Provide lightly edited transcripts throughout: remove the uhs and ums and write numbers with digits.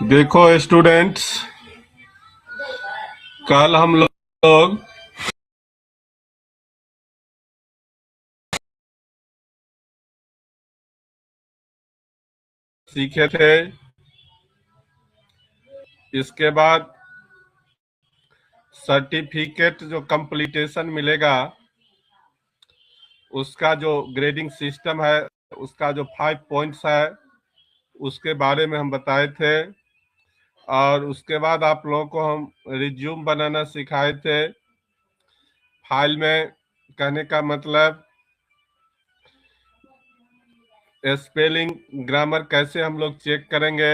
देखो स्टूडेंट्स, कल हम लोग सीखे थे। इसके बाद सर्टिफिकेट जो कंप्लीटेशन मिलेगा, उसका जो ग्रेडिंग सिस्टम है, उसका जो 5 पॉइंट्स है, उसके बारे में हम बताए थे। और उसके बाद आप लोगों को हम रिज्यूम बनाना सिखाए थे। फाइल में कहने का मतलब स्पेलिंग ग्रामर कैसे हम लोग चेक करेंगे,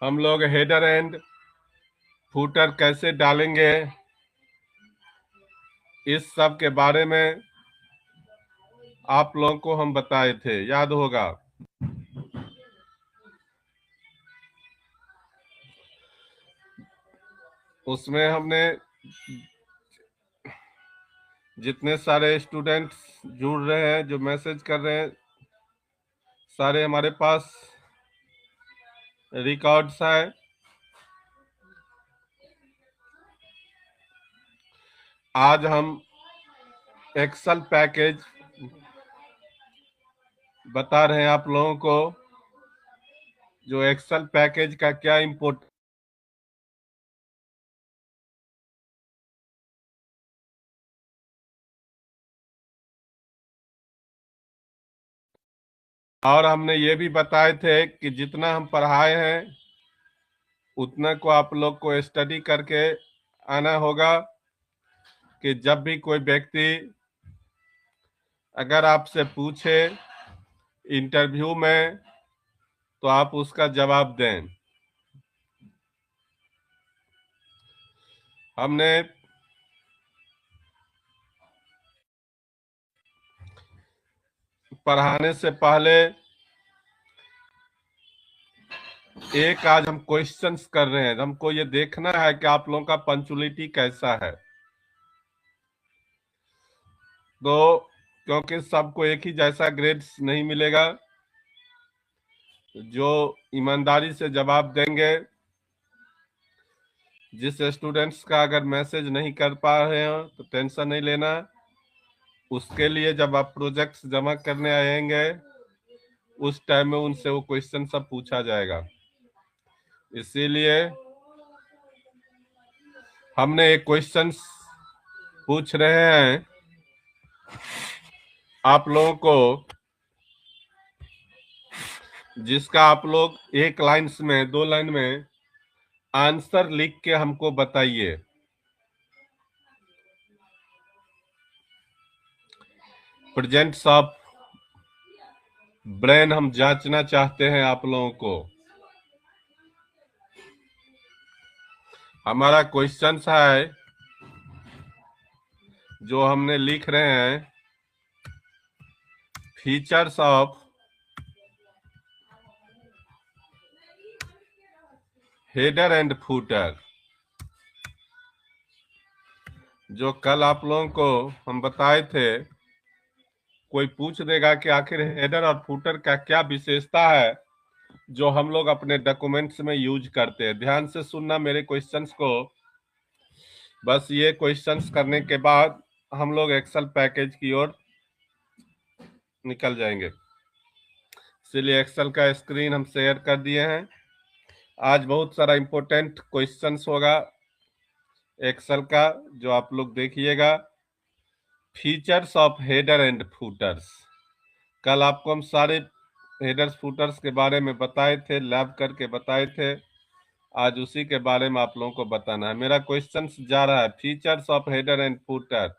हम लोग हेडर एंड फुटर कैसे डालेंगे, इस सब के बारे में आप लोगों को हम बताए थे, याद होगा। उसमें हमने जितने सारे स्टूडेंट्स जुड़ रहे हैं, जो मैसेज कर रहे हैं, सारे हमारे पास रिकॉर्ड्स है। आज हम एक्सेल पैकेज बता रहे हैं आप लोगों को, जो एक्सेल पैकेज का क्या इम्पोर्टेंट और हमने ये भी बताए थे कि जितना हम पढ़ाए हैं उतना को आप लोग को स्टडी करके आना होगा, कि जब भी कोई व्यक्ति अगर आपसे पूछे इंटरव्यू में तो आप उसका जवाब दें। हमने पढ़ाने से पहले एक आज हम क्वेश्चंस कर रहे हैं। हमको ये देखना है कि आप लोगों का पंक्चुअलिटी कैसा है। तो क्योंकि सबको एक ही जैसा ग्रेड्स नहीं मिलेगा, जो ईमानदारी से जवाब देंगे, जिस स्टूडेंट्स का अगर मैसेज नहीं कर पा रहे हो तो टेंशन नहीं लेना। उसके लिए जब आप प्रोजेक्ट्स जमा करने आएंगे उस टाइम में उनसे वो क्वेश्चन सब पूछा जाएगा। इसीलिए हमने एक क्वेश्चंस पूछ रहे हैं आप लोगों को, जिसका आप लोग एक लाइन्स में, 2 लाइन में आंसर लिख के हमको बताइए। प्रेजेंट्स ऑफ ब्रेन हम जांचना चाहते हैं आप लोगों को। हमारा क्वेश्चंस है जो हमने लिख रहे हैं, features of header and footer. जो कल आप लोगों को हम बताए थे, कोई पूछ देगा कि आखिर हेडर और फूटर का क्या विशेषता है जो हम लोग अपने डॉक्यूमेंट्स में यूज करते हैं। ध्यान से सुनना मेरे क्वेश्चंस को। बस ये क्वेश्चंस करने के बाद हम लोग एक्सेल पैकेज की ओर निकल जाएंगे। इसलिए एक्सेल का स्क्रीन हम शेयर कर दिए हैं। आज बहुत सारा इंपॉर्टेंट क्वेश्चंस होगा एक्सेल का, जो आप लोग देखिएगा। Features of header and footers. कल आपको हम सारे हेडर्स फूटर्स के बारे में बताए थे, लैब करके बताए थे। आज उसी के बारे में आप लोगों को बताना है। मेरा क्वेश्चन जा रहा है, features of header and footer.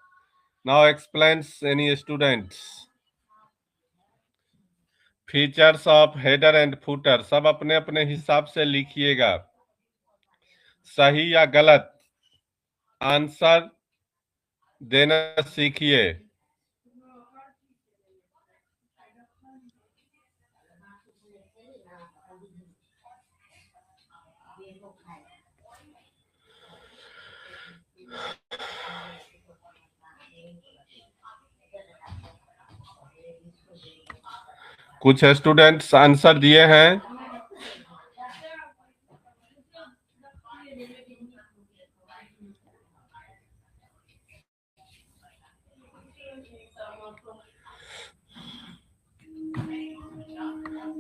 Now explains any students. Features of header and footer सब अपने अपने हिसाब से लिखिएगा, सही या गलत आंसर देना सीखिए। कुछ स्टूडेंट्स आंसर दिए हैं।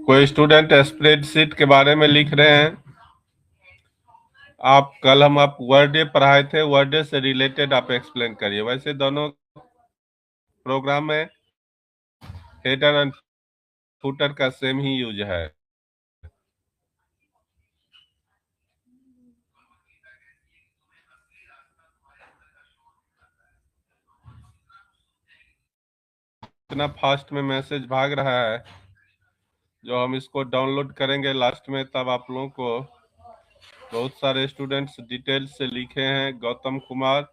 कोई स्टूडेंट स्प्रेडशीट के बारे में लिख रहे हैं। आप वर्डे पढ़ाए थे, वर्डे से रिलेटेड आप एक्सप्लेन करिए। वैसे दोनों प्रोग्राम में हेडर एंड फुटर का सेम ही यूज है। इतना फास्ट में मैसेज भाग रहा है, जो हम इसको डाउनलोड करेंगे लास्ट में, तब आप लोगों को बहुत सारे स्टूडेंट्स डिटेल से लिखे हैं। गौतम कुमार,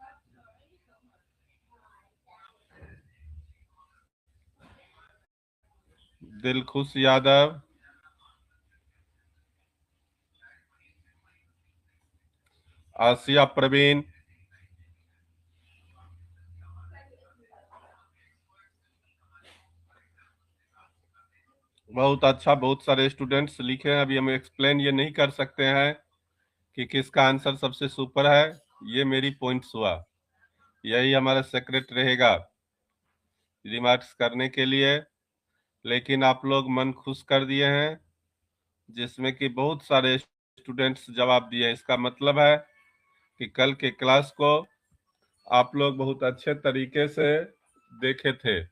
दिलखुश यादव, आसिया प्रवीण, बहुत अच्छा, बहुत सारे स्टूडेंट्स लिखे हैं। अभी हम एक्सप्लेन ये नहीं कर सकते हैं कि किसका आंसर सबसे सुपर है। ये मेरी पॉइंट्स हुआ, यही हमारा सेक्रेट रहेगा रिमार्क्स करने के लिए। लेकिन आप लोग मन खुश कर दिए हैं, जिसमें कि बहुत सारे स्टूडेंट्स जवाब दिए। इसका मतलब है कि कल के क्लास को आप लोग बहुत अच्छे तरीके से देखे थे।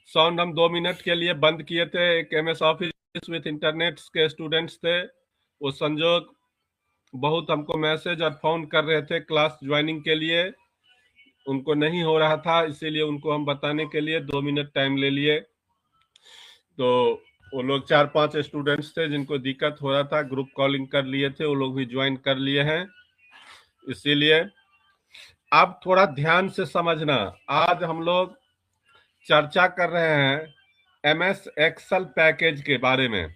साउंड हम 2 मिनट के लिए बंद किए थे। एक MS ऑफिस विथ इंटरनेट के स्टूडेंट्स थे, वो संजोग बहुत हमको मैसेज और फोन कर रहे थे क्लास ज्वाइनिंग के लिए, उनको नहीं हो रहा था, इसीलिए उनको हम बताने के लिए 2 मिनट टाइम ले लिए। तो वो लोग 4-5 स्टूडेंट्स थे जिनको दिक्कत हो रहा था, ग्रुप कॉलिंग कर लिए थे, वो लोग भी ज्वाइन कर लिए हैं। इसीलिए आप थोड़ा ध्यान से समझना। आज हम लोग चर्चा कर रहे हैं MS एक्सेल पैकेज के बारे में।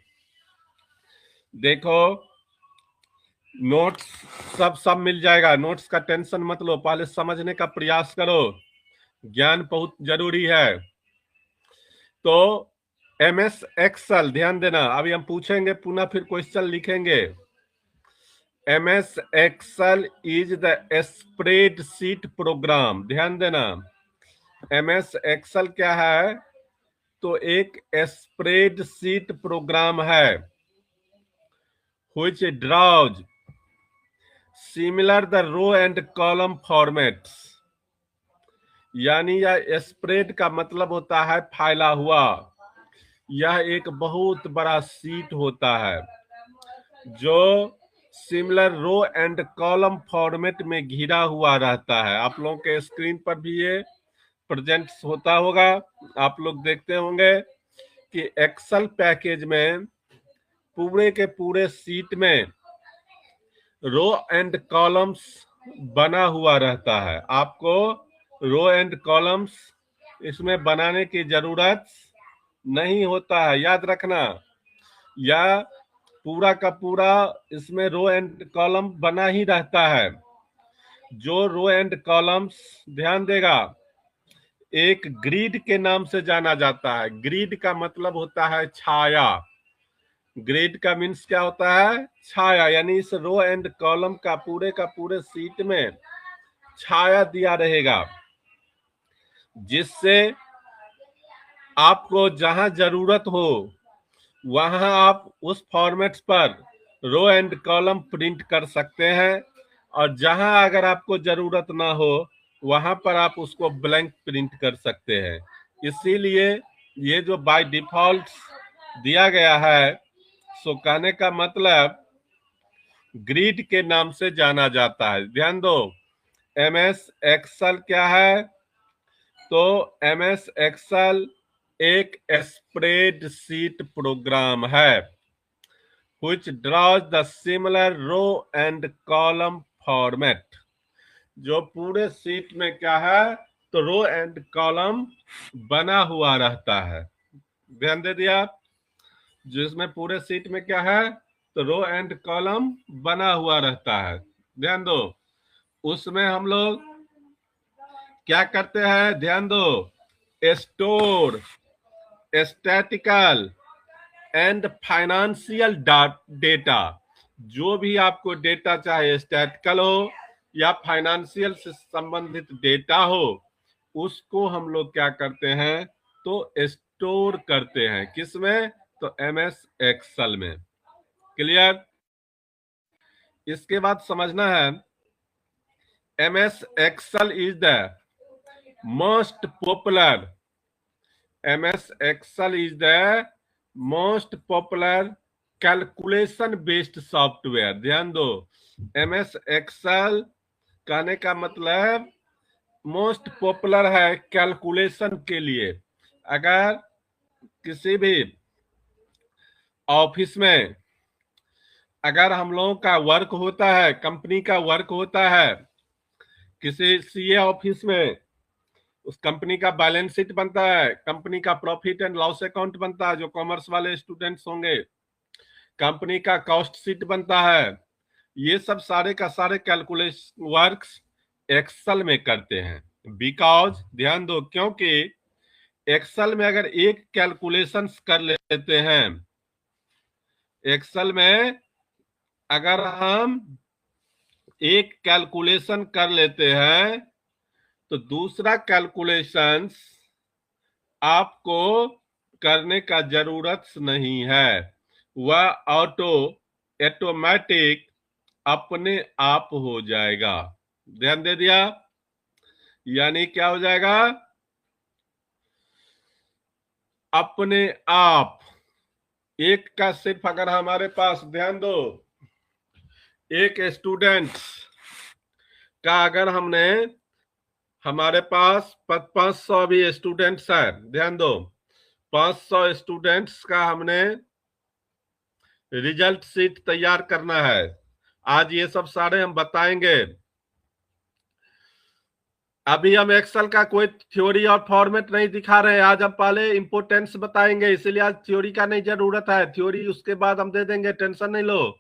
देखो, नोट्स सब मिल जाएगा, नोट्स का टेंशन मत लो, पहले समझने का प्रयास करो, ज्ञान बहुत जरूरी है। तो MS एक्सेल ध्यान देना, अभी हम पूछेंगे पुनः फिर क्वेश्चन लिखेंगे। MS excel is the spreadsheet program, ध्यान देना। MS एक्सेल क्या है? तो एक स्प्रेडशीट प्रोग्राम है which draws similar the row and column formats। यानी यह स्प्रेड का मतलब होता है फैला हुआ। यह एक बहुत बड़ा सीट होता है जो similar row and column format में घिरा हुआ रहता है। आप लोगों के स्क्रीन पर भी ये प्रेजेंट होता होगा, आप लोग देखते होंगे कि एक्सेल पैकेज में पूरे के पूरे सीट में रो एंड कॉलम्स बना हुआ रहता है। आपको रो एंड कॉलम्स इसमें बनाने की जरूरत नहीं होता है, याद रखना। या पूरा का पूरा इसमें रो एंड कॉलम बना ही रहता है। जो रो एंड कॉलम्स, ध्यान देगा, एक ग्रिड के नाम से जाना जाता है। ग्रिड का मतलब होता है छाया। ग्रिड का मीन्स क्या होता है? छाया। यानी इस रो एंड कॉलम का पूरे सीट में छाया दिया रहेगा, जिससे आपको जहां जरूरत हो वहां आप उस फॉर्मेट पर रो एंड कॉलम प्रिंट कर सकते हैं, और जहां अगर आपको जरूरत ना हो वहां पर आप उसको ब्लैंक प्रिंट कर सकते हैं। इसीलिए ये जो बाय डिफॉल्ट दिया गया है, सो कहने का मतलब ग्रिड के नाम से जाना जाता है। ध्यान दो, MS एक्सेल क्या है? तो MS एक्सेल एक स्प्रेडशीट प्रोग्राम है which draws the similar row and column format। जो पूरे सीट में क्या है? तो रो एंड कॉलम बना हुआ रहता है। ध्यान दे दिया, जिसमें पूरे सीट में क्या है? तो रो एंड कॉलम बना हुआ रहता है। ध्यान दो, उसमें हम लोग क्या करते हैं? ध्यान दो, store statistical and financial data. जो भी आपको डेटा, चाहे स्टैटिकल हो या फाइनेंशियल से संबंधित डेटा हो, उसको हम लोग क्या करते हैं? तो स्टोर करते हैं। किसमें? तो MS एक्सेल में। क्लियर? इसके बाद समझना है, MS excel is the most popular MS Excel is the most popular calculation based software. ध्यान दो, MS Excel कहने का मतलब मोस्ट पॉपुलर है कैलकुलेशन के लिए। अगर किसी भी ऑफिस में अगर हम लोगों का वर्क होता है, कंपनी का वर्क होता है, किसी CA ऑफिस में उस कंपनी का बैलेंस शीट बनता है, कंपनी का प्रॉफिट एंड लॉस अकाउंट बनता है, जो कॉमर्स वाले स्टूडेंट्स होंगे, कंपनी का कॉस्ट शीट बनता है। ये सब सारे का सारे कैलकुलेशन वर्क्स एक्सेल में करते हैं। बिकॉज, ध्यान दो, क्योंकि एक्सेल में अगर एक कैलकुलेशन कर लेते हैं, एक्सेल में अगर हम एक कैलकुलेशन कर लेते हैं तो दूसरा कैलकुलेशंस आपको करने का जरूरत नहीं है। वह ऑटोमेटिक अपने आप हो जाएगा। ध्यान दे दिया? यानी क्या हो जाएगा? अपने आप। एक का सिर्फ अगर हमारे पास, ध्यान दो, एक स्टूडेंट का अगर हमने, हमारे पास 500 भी स्टूडेंट्स है, ध्यान दो, 500 स्टूडेंट्स का हमने रिजल्ट शीट तैयार करना है। आज ये सब सारे हम बताएंगे। अभी हम एक्सेल का कोई थ्योरी और फॉर्मेट नहीं दिखा रहे हैं, आज हम पहले इंपोर्टेंस बताएंगे, इसीलिए आज थ्योरी का नहीं जरूरत है। थ्योरी उसके बाद हम दे देंगे, टेंशन नहीं लो।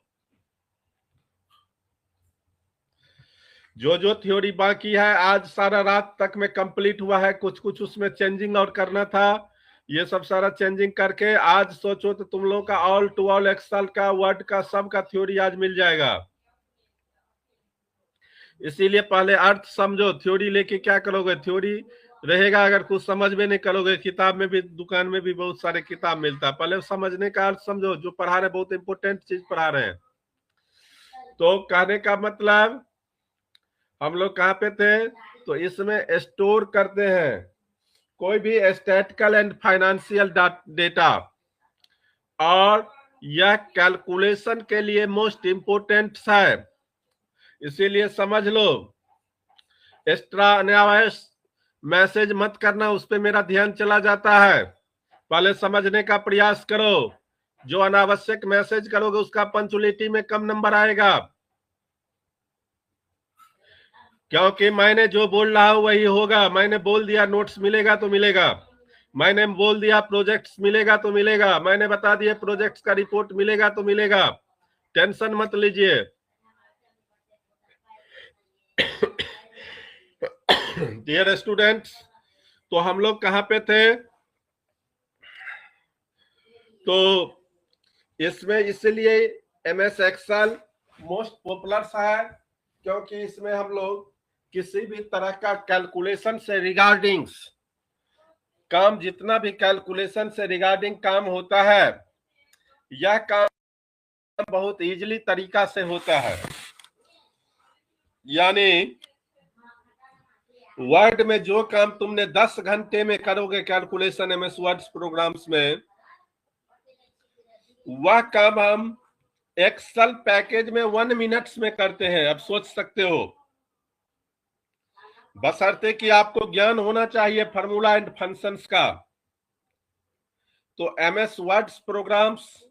जो जो थ्योरी बाकी है आज सारा रात तक में कंप्लीट हुआ है। कुछ कुछ उसमें चेंजिंग और करना था, ये सब सारा चेंजिंग करके आज सोचो तो तुम लोग का ऑल टू ऑल एक्सेल का, वर्ड का, सब का थ्योरी आज मिल जाएगा। इसीलिए पहले अर्थ समझो। थ्योरी लेके क्या करोगे? थ्योरी रहेगा। अगर कुछ समझ में नहीं करोगे, किताब में भी, दुकान में भी बहुत सारे किताब मिलता है, पहले समझने का अर्थ समझो, जो पढ़ा रहे बहुत इंपॉर्टेंट चीज पढ़ा रहे हैं। तो कहने का मतलब हम लोग कहाँ पे थे, तो इसमें स्टोर करते हैं कोई भी स्टैटिकल एंड फाइनेंशियल डेटा, और यह कैलकुलेशन के लिए मोस्ट इंपोर्टेंट है, इसीलिए समझ लो। एक्स्ट्रा अनावश्यक मैसेज मत करना, उस पर मेरा ध्यान चला जाता है। पहले समझने का प्रयास करो, जो अनावश्यक मैसेज करोगे उसका पंचुअलिटी में कम नंबर आएगा, क्योंकि मैंने जो बोल रहा हूं वही होगा। मैंने बोल दिया नोट्स मिलेगा तो मिलेगा, मैंने बोल दिया प्रोजेक्ट्स मिलेगा तो मिलेगा, मैंने बता दिया प्रोजेक्ट्स का रिपोर्ट मिलेगा तो मिलेगा, टेंशन मत लीजिए। डियर स्टूडेंट्स, तो हम लोग कहाँ पे थे, तो इसमें इसलिए एमएस एक्सेल मोस्ट पॉपुलर है, क्योंकि इसमें हम लोग किसी भी तरह का कैलकुलेशन से रिगार्डिंग काम, जितना भी कैलकुलेशन से रिगार्डिंग काम होता है, यह काम बहुत इजीली तरीका से होता है। यानी वर्ड में जो काम तुमने 10 घंटे में करोगे कैलकुलेशन एमएस वर्ड्स प्रोग्राम्स में, वह काम हम एक्सेल पैकेज में 1 मिनट्स में करते हैं। अब सोच सकते हो, बशर्ते कि आपको ज्ञान होना चाहिए फार्मूला एंड फंक्शंस का। तो MS words programs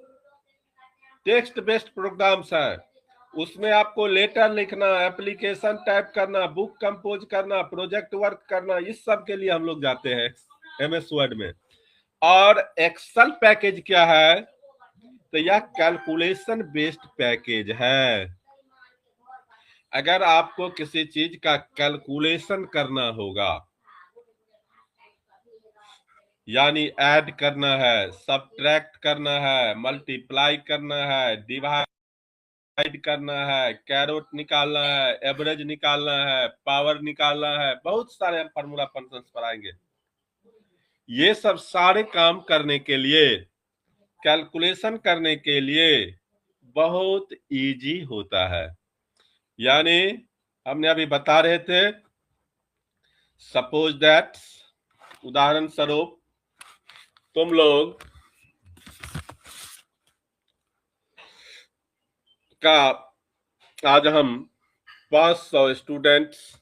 text based programs है, उसमें आपको लेटर लिखना, एप्लीकेशन टाइप करना, बुक कंपोज करना, प्रोजेक्ट वर्क करना, इस सब के लिए हम लोग जाते हैं एमएस वर्ड में। और एक्सेल पैकेज क्या है, तो यह कैलकुलेशन बेस्ड पैकेज है। अगर आपको किसी चीज का कैलकुलेशन करना होगा, यानी ऐड करना है, सब्ट्रैक्ट करना है, मल्टीप्लाई करना है, डिवाइड करना है, कैरोट निकालना है, एवरेज निकालना है, पावर निकालना है, बहुत सारे हम फार्मूला फंक्शंस पढ़ाएंगे। ये सब सारे काम करने के लिए, कैलकुलेशन करने के लिए बहुत इजी होता है। यानी हमने अभी बता रहे थे, सपोज दैट, उदाहरण स्वरूप तुम लोग का आज हम 500 स्टूडेंट्स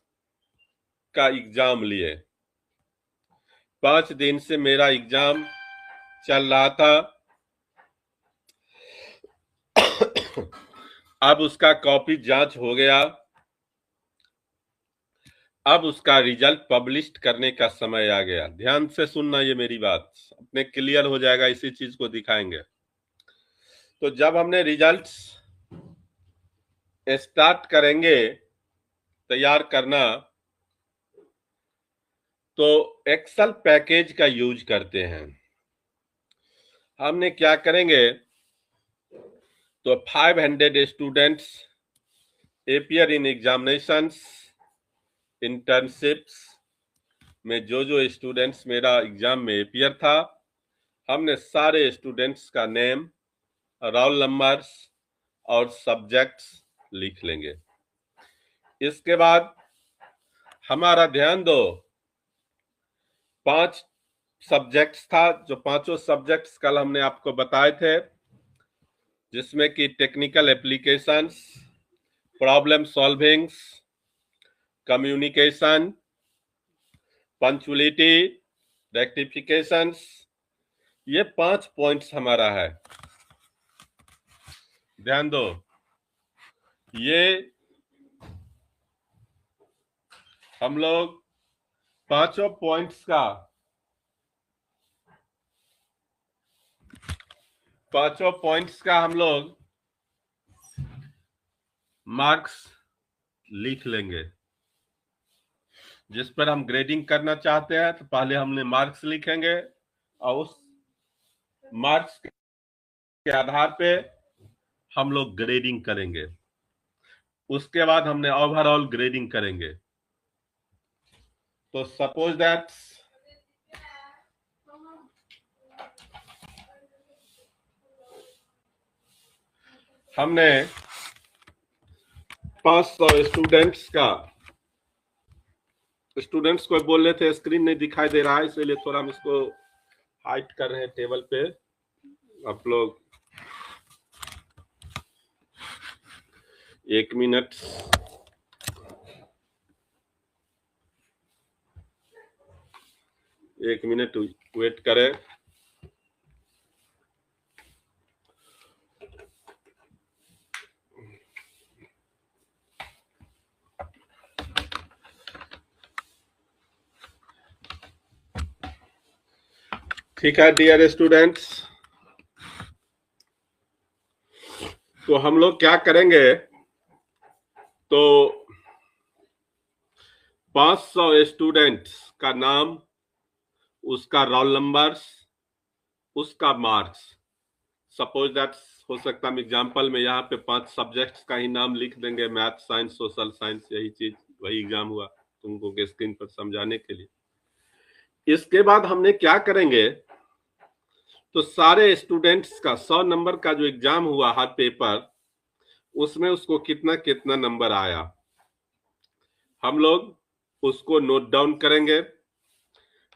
का एग्जाम लिए। 5 दिन से मेरा एग्जाम चल रहा था। अब उसका कॉपी जांच हो गया, अब उसका रिजल्ट पब्लिश करने का समय आ गया। ध्यान से सुनना ये मेरी बात, अपने क्लियर हो जाएगा, इसी चीज को दिखाएंगे। तो जब हमने रिजल्ट्स स्टार्ट करेंगे तैयार करना, तो एक्सेल पैकेज का यूज करते हैं। हमने क्या करेंगे, तो 500 स्टूडेंट्स appear इन एग्जामिनेशंस, इंटर्नशिप्स में जो स्टूडेंट्स मेरा एग्जाम में अपीयर था, हमने सारे स्टूडेंट्स का नेम, रोल नंबर्स और सब्जेक्ट्स लिख लेंगे। इसके बाद हमारा ध्यान दो, 5 सब्जेक्ट्स था, जो पांचों सब्जेक्ट्स कल हमने आपको बताए थे, जिसमें कि technical applications, problem solvings, communication, punctuality, rectifications, ये 5 पॉइंट्स हमारा है। ध्यान दो, ये हम लोग पांचों पॉइंट्स का हम लोग मार्क्स लिख लेंगे। जिस पर हम ग्रेडिंग करना चाहते हैं, तो पहले हमने मार्क्स लिखेंगे, और उस मार्क्स के आधार पे हम लोग ग्रेडिंग करेंगे। उसके बाद हमने ओवरऑल ग्रेडिंग करेंगे। तो सपोज दैट हमने 500 स्टूडेंट्स को बोल रहे थे, स्क्रीन नहीं दिखाई दे रहा है, इसलिए थोड़ा हम इसको हाइड कर रहे हैं टेबल पे। आप लोग 1 मिनट वेट करें। ठीक है डियर स्टूडेंट्स, तो हम लोग क्या करेंगे, तो 500 स्टूडेंट्स का नाम, उसका रोल नंबर, उसका मार्क्स। सपोज दैट हो सकता है एग्जाम्पल में यहाँ पे 5 सब्जेक्ट्स का ही नाम लिख देंगे, मैथ, साइंस, सोशल साइंस, यही चीज, वही एग्जाम हुआ तुमको के स्क्रीन पर समझाने के लिए। इसके बाद हमने क्या करेंगे, तो सारे स्टूडेंट्स का 100 नंबर का जो एग्जाम हुआ हर पेपर, उसमें उसको कितना कितना नंबर आया, हम लोग उसको नोट डाउन करेंगे।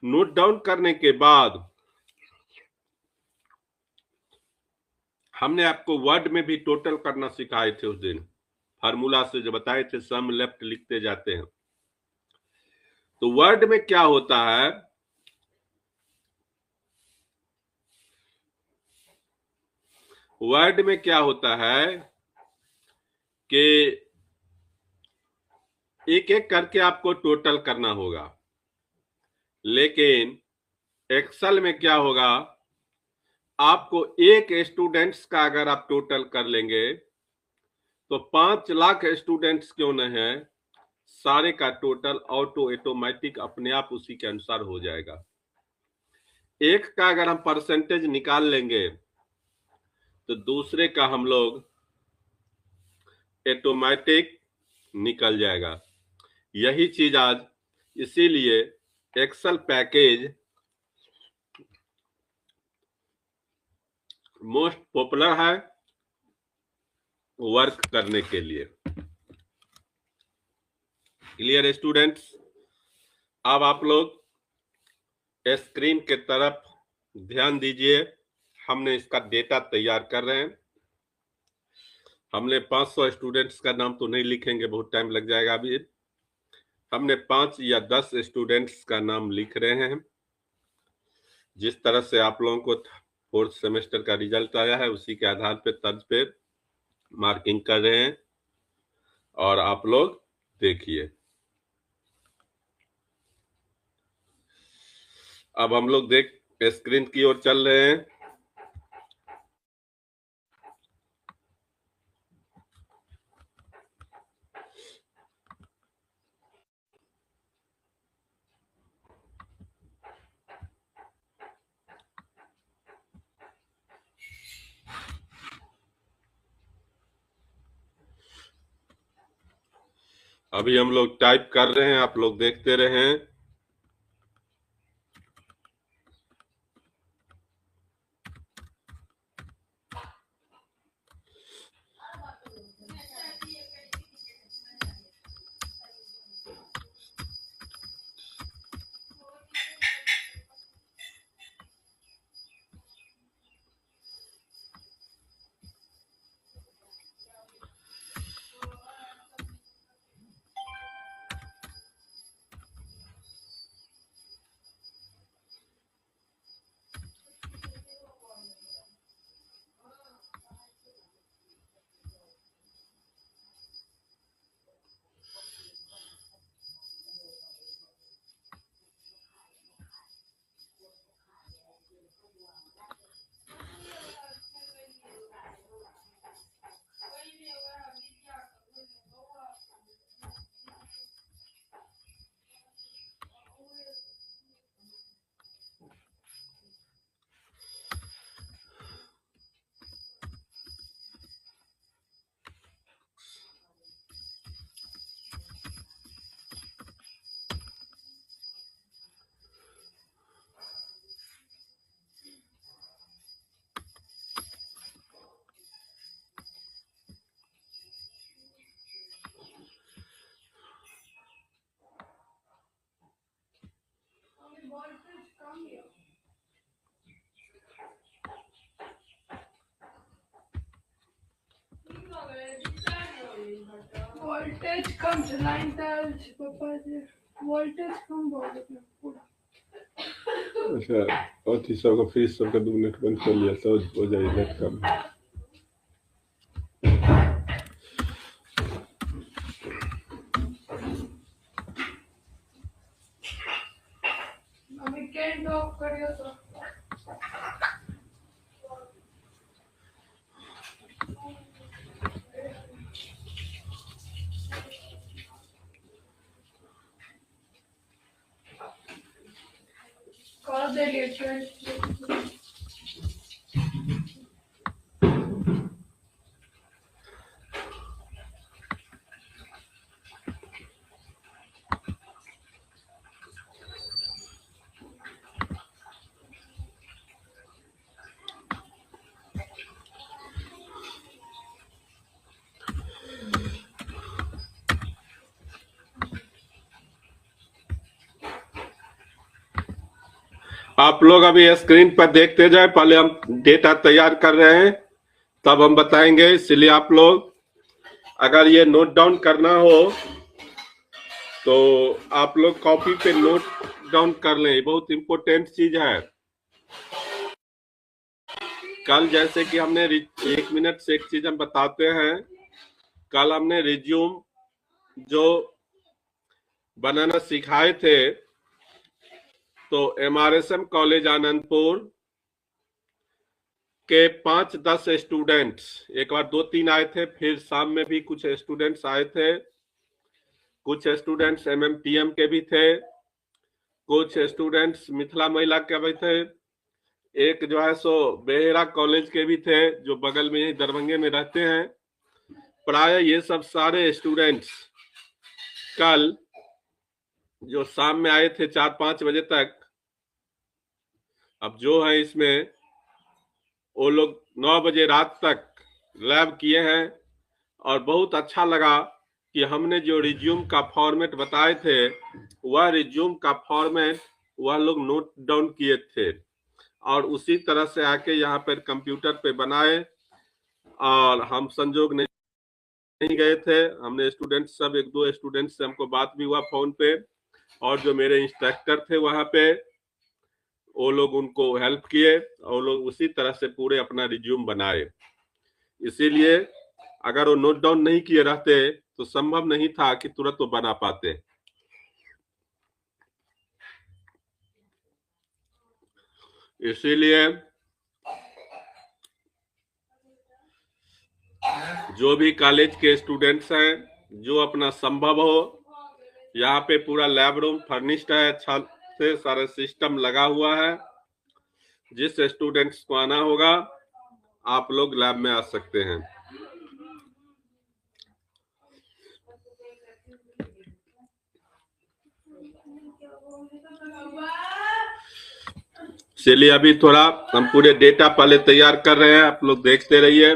नोट डाउन करने के बाद हमने आपको वर्ड में भी टोटल करना सिखाए थे उस दिन, फार्मूला से जो बताए थे, सम लेफ्ट लिखते जाते हैं। तो वर्ड में क्या होता है, वर्ड में क्या होता है कि एक एक करके आपको टोटल करना होगा, लेकिन एक्सेल में क्या होगा, आपको एक स्टूडेंट्स का अगर आप टोटल कर लेंगे तो 5 लाख स्टूडेंट्स क्यों न है, सारे का टोटल ऑटोमेटिक अपने आप उसी के अनुसार हो जाएगा। एक का अगर हम परसेंटेज निकाल लेंगे तो दूसरे का हम लोग ऑटोमेटिक निकल जाएगा। यही चीज आज इसीलिए एक्सेल पैकेज मोस्ट पॉपुलर है वर्क करने के लिए। क्लियर स्टूडेंट्स, अब आप लोग स्क्रीन के तरफ ध्यान दीजिए। हमने इसका डेटा तैयार कर रहे हैं। हमने 500 स्टूडेंट्स का नाम तो नहीं लिखेंगे, बहुत टाइम लग जाएगा अभी। हमने 5 या 10 स्टूडेंट्स का नाम लिख रहे हैं। जिस तरह से आप लोगों को 4th सेमेस्टर का रिजल्ट आया है, उसी के आधार पे तर्ज पे मार्किंग कर रहे हैं, और आप लोग देखिए। अब हम लोग स्क्रीन की ओर चल रहे हैं। अभी हम लोग टाइप कर रहे हैं, आप लोग देखते रहें। वोल्टेज कम छै, लाइन तऽ छै पापा जी, वोल्टेज कम भऽ गेलै पूरा। अच्छा, अथी सबके फ्रिज सबके 2 मिनट बंद कर लिया तो हो जाएगी net come. Mummy kind of करियो तो कर देलिए कैंड। आप लोग अभी स्क्रीन पर देखते जाए, पहले हम डेटा तैयार कर रहे हैं तब हम बताएंगे, इसलिए आप लोग अगर ये नोट डाउन करना हो तो आप लोग कॉपी पे नोट डाउन कर लें, बहुत इंपॉर्टेंट चीज है। कल जैसे कि हमने 1 मिनट से एक चीज हम बताते हैं, कल हमने रिज्यूम जो बनाना सिखाए थे, तो MRSM कॉलेज आनंदपुर के 5-10 स्टूडेंट्स, एक बार 2-3 आए थे, फिर शाम में भी कुछ स्टूडेंट्स आए थे, कुछ स्टूडेंट्स MMTM के भी थे, कुछ स्टूडेंट्स मिथिला महिला के भी थे, एक जो है सो बेहरा कॉलेज के भी थे जो बगल में ही दरभंगे में रहते हैं। प्राय ये सब सारे स्टूडेंट्स कल जो शाम में आए थे 4-5 बजे तक, अब जो है इसमें वो लोग 9 बजे रात तक लैब किए हैं और बहुत अच्छा लगा कि हमने जो रिज्यूम का फॉर्मेट बताए थे वह रिज्यूम का फॉर्मेट वह लोग नोट डाउन किए थे और उसी तरह से आके यहाँ पर कंप्यूटर पे बनाए। और हम संजोग नहीं गए थे, हमने स्टूडेंट सब 1-2 स्टूडेंट से हमको बात भी हुआ फोन पे, और जो मेरे इंस्ट्रक्टर थे वहां पे वो लोग उनको हेल्प किए और लोग उसी तरह से पूरे अपना रिज्यूम बनाए। इसीलिए अगर वो नोट डाउन नहीं किए रहते तो संभव नहीं था कि तुरंत वो बना पाते। इसीलिए जो भी कॉलेज के स्टूडेंट्स हैं, जो अपना संभव हो, यहाँ पे पूरा लैब रूम फर्निश्ड है, अच्छा से सारा सिस्टम लगा हुआ है। जिस स्टूडेंट्स को आना होगा आप लोग लैब में आ सकते हैं। चलिए अभी थोड़ा हम पूरे डेटा पहले तैयार कर रहे हैं, आप लोग देखते रहिए।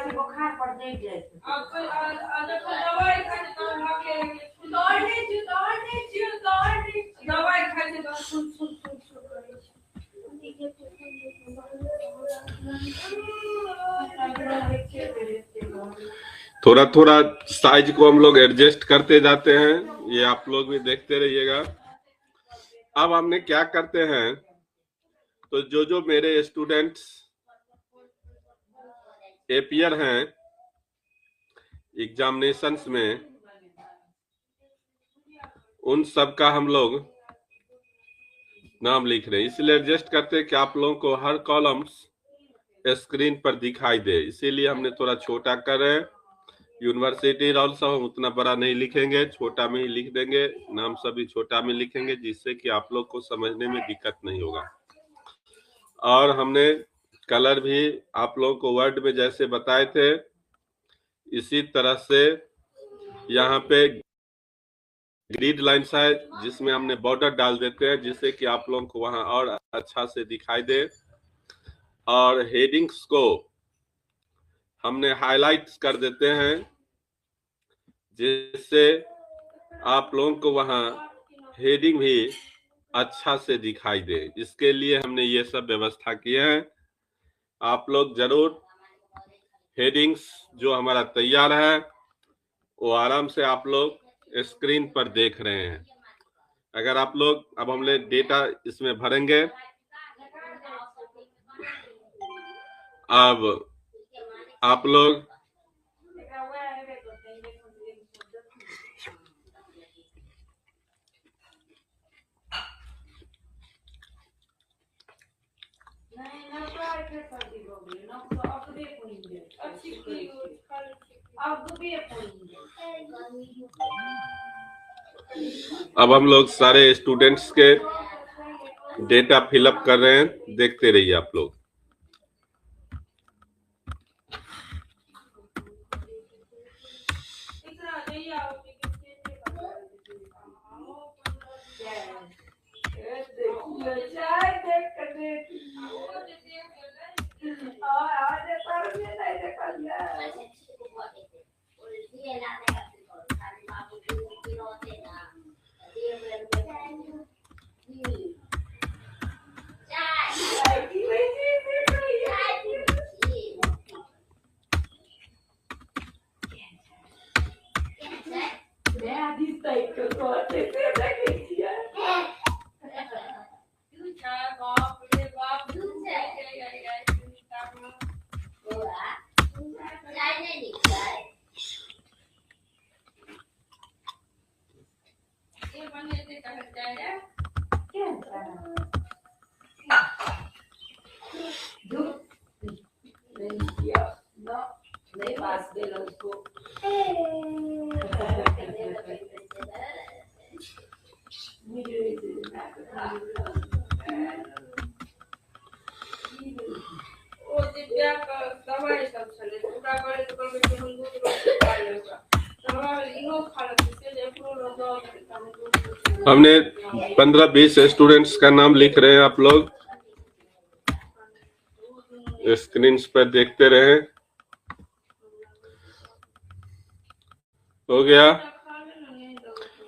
बुखार पर देख जाए दवाई खाते थोड़ा थोड़ा साइज को हम लोग एडजस्ट करते जाते हैं, ये आप लोग भी देखते रहिएगा। अब हमने क्या करते हैं, तो जो जो मेरे स्टूडेंट्स एपियर हैं एग्जामिनेशंस में, उन सब का हम लोग नाम लिख रहे हैं, इसलिए एडजस्ट करते हैं कि आप लोगों को हर कॉलम्स स्क्रीन पर दिखाई दे, इसीलिए हमने थोड़ा छोटा कर रहे हैं। यूनिवर्सिटी रोल सब हम उतना बड़ा नहीं लिखेंगे, छोटा में ही लिख देंगे, नाम सभी छोटा में लिखेंगे, जिससे कि आप लोग को समझने में दिक्कत नहीं होगा। और हमने कलर भी आप लोगों को वर्ड में जैसे बताए थे इसी तरह से यहाँ पे ग्रिड लाइन्स है जिसमें हमने बॉर्डर डाल देते हैं जिससे कि आप लोगों को वहां और अच्छा से दिखाई दे, और हेडिंग्स को हमने हाईलाइट्स कर देते हैं जिससे आप लोगों को वहां हेडिंग भी अच्छा से दिखाई दे। इसके लिए हमने ये सब व्यवस्था किए हैं। आप लोग जरूर हेडिंग्स जो हमारा तैयार है वो आराम से आप लोग स्क्रीन पर देख रहे हैं। अगर आप लोग, अब हमने डेटा इसमें भरेंगे, अब आप लोग अब हम लोग सारे स्टूडेंट्स के डेटा फिलअप कर रहे हैं, देखते रहिए आप लोग। हमने 15-20 स्टूडेंट्स का नाम लिख रहे हैं, आप लोग स्क्रीन पर देखते रहे। हो गया?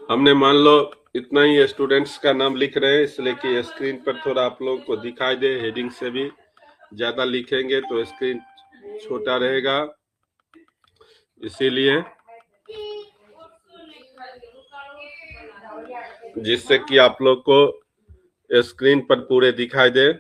हमने मान लो इतना ही स्टूडेंट्स का नाम लिख रहे हैं इसलिए कि स्क्रीन पर थोड़ा आप लोगों को दिखाई दे। हेडिंग से भी ज्यादा लिखेंगे तो स्क्रीन छोटा रहेगा, इसीलिए, जिससे कि आप लोग को स्क्रीन पर पूरे दिखाई दे।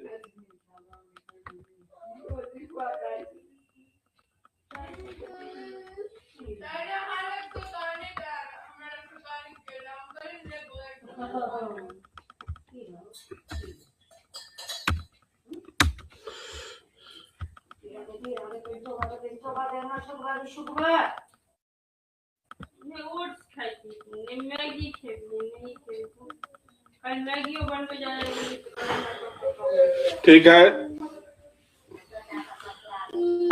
ठीक है,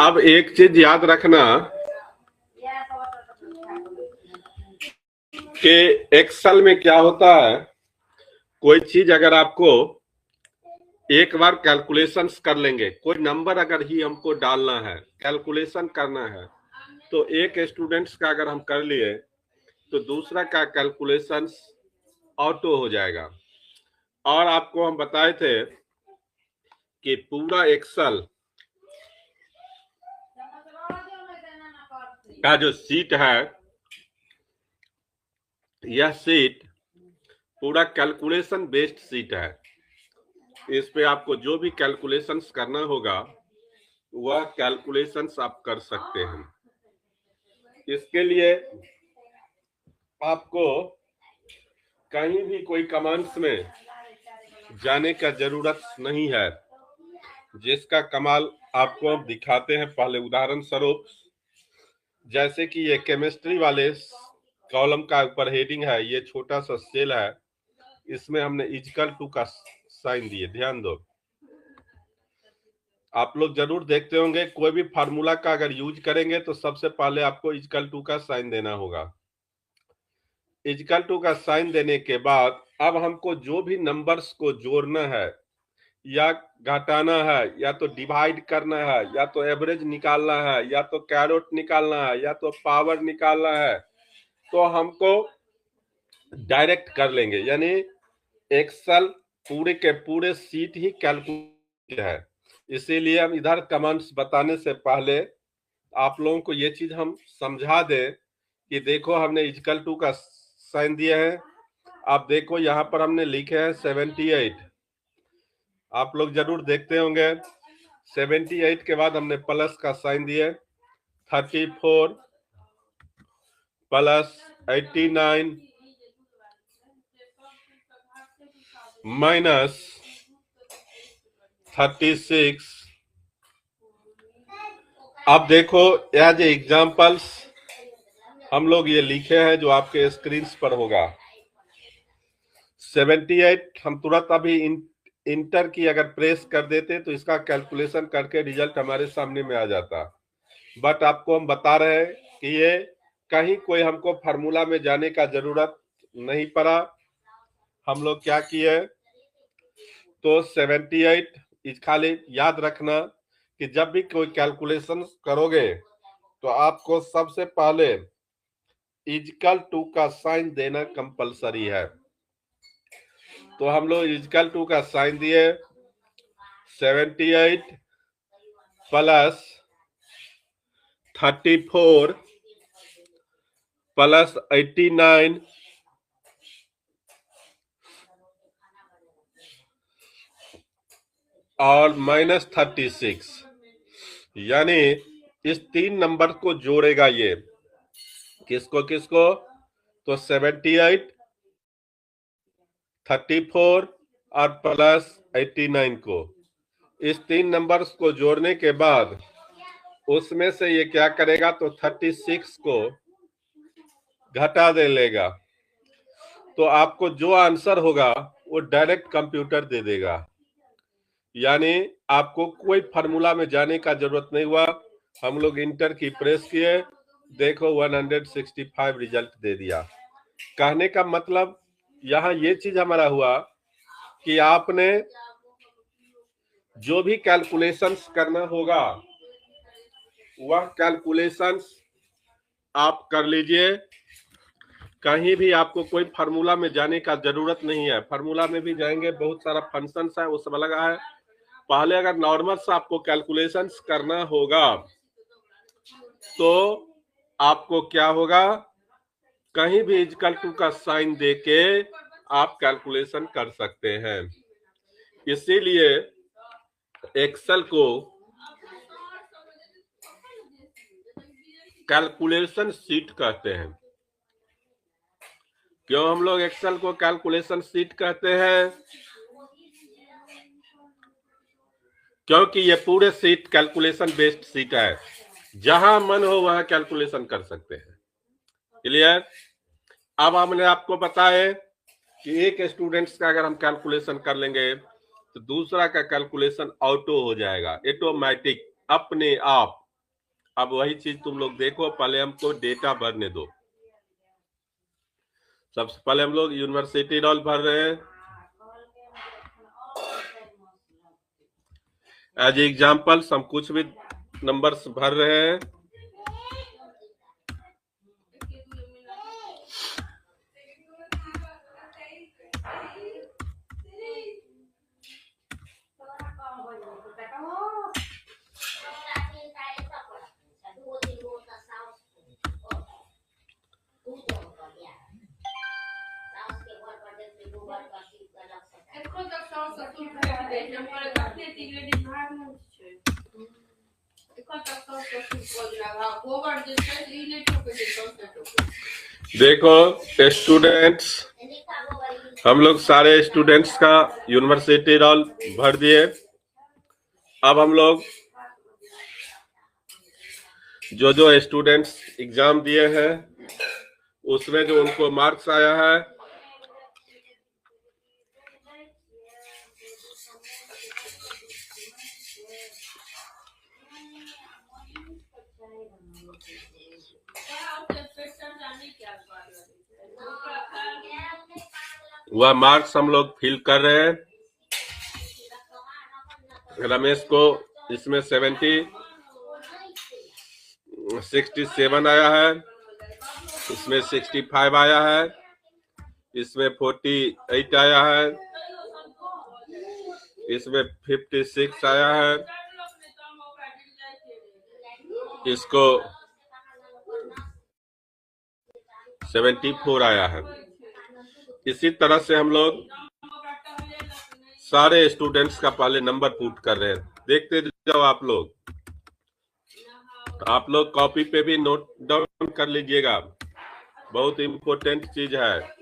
अब एक चीज याद रखना कि एक्सेल में क्या होता है, कोई चीज अगर आपको एक बार कैलकुलेशंस कर लेंगे, कोई नंबर अगर ही हमको डालना है, कैलकुलेशन करना है, तो एक स्टूडेंट्स का अगर हम कर लिए तो दूसरा का कैलकुलेशंस ऑटो हो जाएगा। और आपको हम बताए थे कि पूरा एक्सेल का जो सीट है, यह सीट पूरा कैलकुलेशन बेस्ड सीट है। इस पे आपको जो भी कैलकुलेशंस करना होगा वह कैलकुलेशंस आप कर सकते हैं। इसके लिए आपको कहीं भी कोई कमांड्स में जाने का जरूरत नहीं है, जिसका कमाल आपको हम दिखाते हैं। पहले उदाहरण स्वरूप, जैसे कि ये केमिस्ट्री वाले कॉलम का ऊपर हेडिंग है, ये छोटा सा सेल है, इसमें हमने इक्वल टू का साइन दिए। ध्यान दो, आप लोग जरूर देखते होंगे कोई भी फार्मूला का अगर यूज करेंगे तो सबसे पहले आपको इक्वल टू का साइन देना होगा। इक्वल टू का साइन देने के बाद अब हमको जो भी नंबर्स को जोड़ना है या घटाना है या तो डिवाइड करना है या तो एवरेज निकालना है या तो कैरोट निकालना है या तो पावर निकालना है, तो हमको डायरेक्ट कर लेंगे। यानी एक्सेल पूरे के पूरे सीट ही कैलकुलेट है। इसीलिए हम इधर कमांड्स बताने से पहले आप लोगों को ये चीज हम समझा दें कि देखो हमने इक्वल टू का साइन दिया है। आप देखो यहाँ पर हमने लिखे हैं 78, आप लोग जरूर देखते होंगे। 78 के बाद हमने प्लस का साइन दिए, 34 प्लस 89 माइनस 36। अब देखो एज एग्जाम्पल्स हम लोग ये लिखे हैं जो आपके स्क्रीन पर होगा। 78 हम तुरंत अभी इंटर की अगर प्रेस कर देते तो इसका कैलकुलेशन करके रिजल्ट हमारे सामने में आ जाता। बट आपको हम बता रहे हैं कि ये कहीं कोई हमको फार्मूला में जाने का जरूरत नहीं पड़ा। हम लोग क्या किए तो 78 इस खाली याद रखना कि जब भी कोई कैलकुलेशन करोगे तो आपको सबसे पहले इक्वल टू का साइन देना कंपलसरी है। तो हम लोग इक्वल टू का साइन दिए, 78 प्लस 34 प्लस 89 और माइनस 36, यानी इस तीन नंबर को जोड़ेगा ये। किसको किसको? तो 78, 34 और प्लस 89 को। इस तीन नंबर्स को जोड़ने के बाद उसमें से ये क्या करेगा तो 36 को घटा दे लेगा, तो आपको जो आंसर होगा वो डायरेक्ट कंप्यूटर दे देगा। यानी आपको कोई फार्मूला में जाने का जरूरत नहीं हुआ। हम लोग इंटर की प्रेस किए, देखो 165 रिजल्ट दे दिया। कहने का मतलब यहाँ ये चीज हमारा हुआ कि आपने जो भी कैलकुलेशंस करना होगा वह कैलकुलेशंस आप कर लीजिए। कहीं भी आपको कोई फार्मूला में जाने का जरूरत नहीं है। फार्मूला में भी जाएंगे, बहुत सारा फंक्शंस है, वो सब अलग है। पहले अगर नॉर्मल से आपको कैलकुलेशंस करना होगा तो आपको क्या होगा, कहीं भी इक्वल टू का साइन देके आप कैलकुलेशन कर सकते हैं। इसीलिए एक्सेल को कैलकुलेशन शीट कहते हैं। क्यों हम लोग एक्सेल को कैलकुलेशन शीट कहते हैं? क्योंकि ये पूरे शीट कैलकुलेशन बेस्ड शीट है, जहां मन हो वहां कैलकुलेशन कर सकते हैं। क्लियर? अब हमने आपको बताया कि एक स्टूडेंट्स का अगर हम कैलकुलेशन कर लेंगे तो दूसरा का कैलकुलेशन ऑटो हो जाएगा, ऑटोमेटिक, अपने आप। अब वही चीज तुम लोग देखो, पहले हमको डेटा भरने दो। सबसे पहले हम लोग यूनिवर्सिटी रोल भर रहे हैं। एज एग्जाम्पल्स हम कुछ भी नंबर्स भर रहे हैं। देखो स्टूडेंट्स, हम लोग सारे स्टूडेंट्स का यूनिवर्सिटी रोल भर दिए। अब हम लोग जो जो स्टूडेंट्स एग्जाम दिए हैं उसमें जो उनको मार्क्स आया है वह मार्क्स हम लोग फिल कर रहे हैं। रमेश को इसमें 67 आया है, इसमें 65 आया है, इसमें 48 आया है, इसमें 56 आया है, इसको 74 आया है। इसी तरह से हम लोग सारे स्टूडेंट्स का पहले नंबर पुट कर रहे हैं। देखते जाओ आप लोग कॉपी पे भी नोट डाउन कर लीजिएगा, बहुत इम्पोर्टेंट चीज है।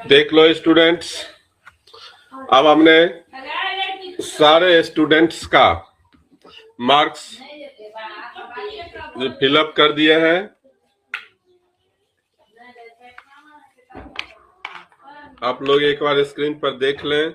देख लो स्टूडेंट्स, अब हमने सारे स्टूडेंट्स का मार्क्स फिलअप कर दिए हैं। आप लोग एक बार स्क्रीन पर देख लें।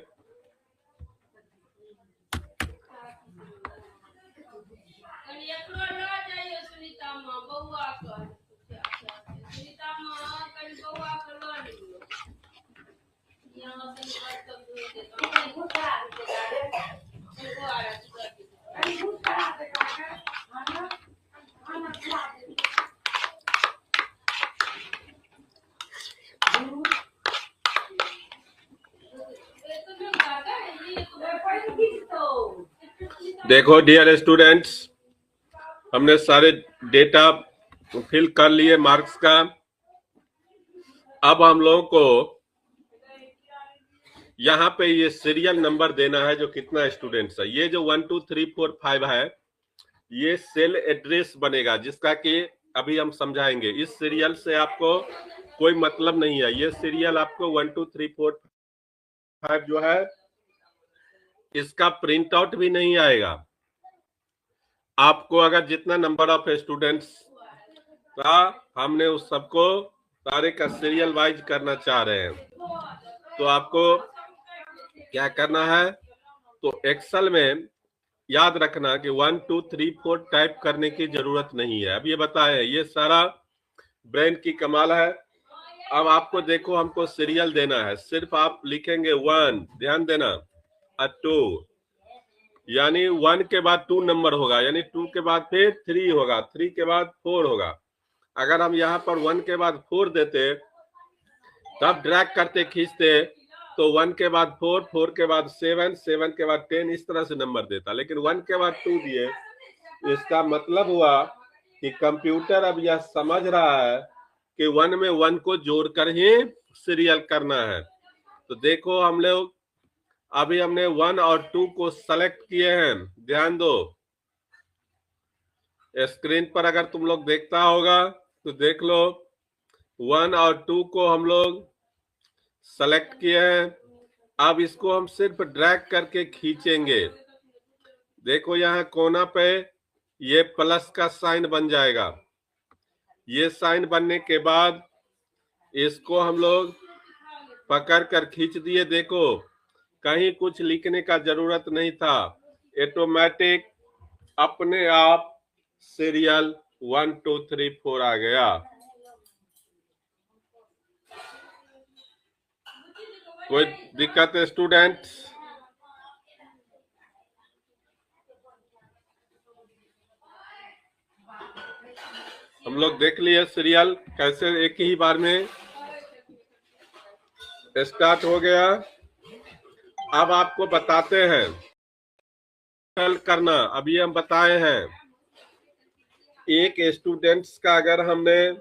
देखो डियर स्टूडेंट्स, हमने सारे डेटा फिल कर लिए मार्क्स का। अब हम लोगों को यहाँ पे ये सीरियल नंबर देना है, जो कितना स्टूडेंट्स है। ये जो 1 2 3 4 5 है, ये सेल एड्रेस बनेगा, जिसका कि अभी हम समझाएंगे। इस सीरियल से आपको कोई मतलब नहीं है। ये सीरियल आपको 1 2 3 4 5 जो है, इसका प्रिंट आउट भी नहीं आएगा। आपको अगर जितना नंबर ऑफ स्टूडेंट्स का हमने उस सबको सारे का सीरियल वाइज करना चाह रहे हैं, तो आपको क्या करना है, तो एक्सेल में याद रखना कि 1 2 3 4 टाइप करने की जरूरत नहीं है। अब ये बताएं, ये सारा ब्रेन की कमाल है। अब आपको देखो, हमको सीरियल देना है। सिर्फ आप लिखेंगे 1, ध्यान देना, 2, यानी 1 के बाद 2 नंबर होगा, यानी 2 के बाद फिर 3 होगा, 3 के बाद 4 होगा। अगर हम यहाँ पर 1 के बाद 4 देते, तब ड्रैग करते खींचते, तो 1 के बाद 4, 4 के बाद 7, 7 के बाद 10, इस तरह से नंबर देता। लेकिन 1 के बाद 2 दिए, इसका मतलब हुआ कि कंप्यूटर अब यह समझ रहा है कि 1 में 1 को जोड़कर ही सीरियल करना है। तो देखो हम लोग अभी हमने 1 और 2 को सेलेक्ट किए हैं, ध्यान दो। स्क्रीन पर अगर तुम लोग देखता होगा तो देख लो, 1 और 2 को हम लोग सेलेक्ट किए हैं। अब इसको हम सिर्फ ड्रैग करके खींचेंगे। देखो यहाँ कोना पे ये प्लस का साइन बन जाएगा। ये साइन बनने के बाद इसको हम लोग पकड़ कर खींच दिए। देखो कहीं कुछ लिखने का जरूरत नहीं था, ऑटोमेटिक अपने आप सीरियल 1 2 3 4 आ गया। कोई दिक्कत है स्टूडेंट्स? हम लोग देख लिए सीरियल कैसे एक ही बार में स्टार्ट हो गया। अब आपको बताते हैं करना। अभी हम बताए हैं एक स्टूडेंट्स का अगर हमने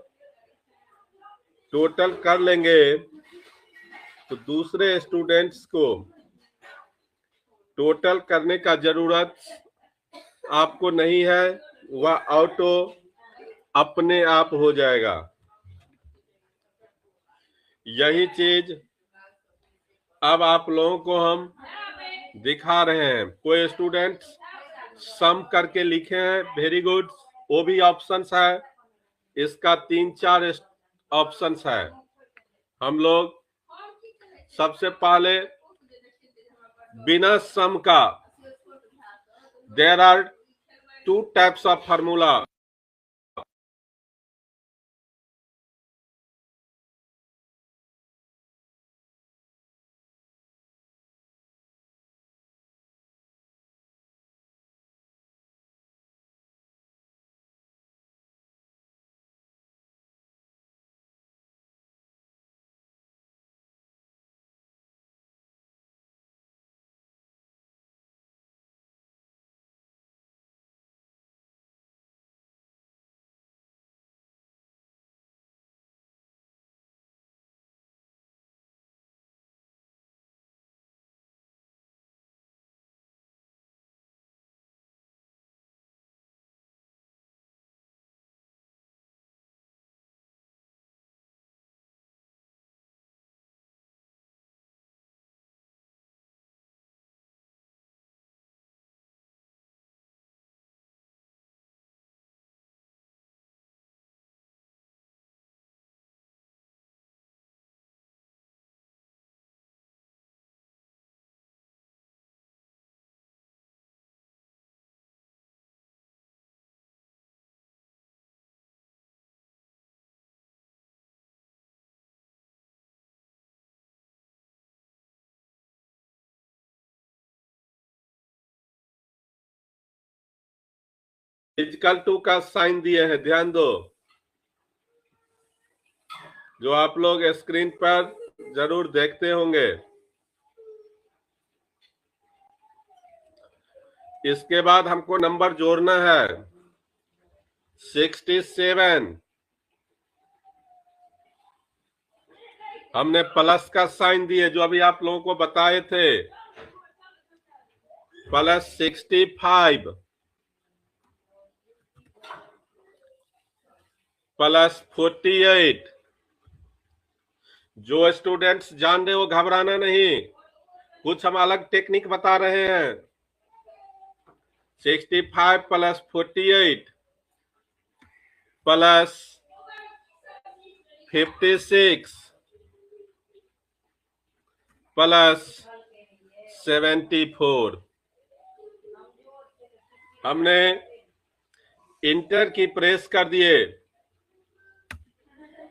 टोटल कर लेंगे तो दूसरे स्टूडेंट्स को टोटल करने का जरूरत आपको नहीं है, वह ऑटो अपने आप हो जाएगा। यही चीज अब आप लोगों को हम दिखा रहे हैं। कोई स्टूडेंट सम करके लिखे हैं, वेरी गुड, वो भी ऑप्शंस है। इसका 3-4 ऑप्शंस है। हम लोग सबसे पहले बिना सम का, there are 2 types of formula. Equal to का साइन दिए हैं, ध्यान दो, जो आप लोग स्क्रीन पर जरूर देखते होंगे। इसके बाद हमको नंबर जोड़ना है 67। हमने प्लस का साइन दिए जो अभी आप लोगों को बताए थे, प्लस 65 प्लस 48। जो स्टूडेंट्स जान रहे हो घबराना नहीं, कुछ हम अलग टेक्निक बता रहे हैं। 65 प्लस 48 प्लस 56 प्लस 74। हमने इंटर की प्रेस कर दिए।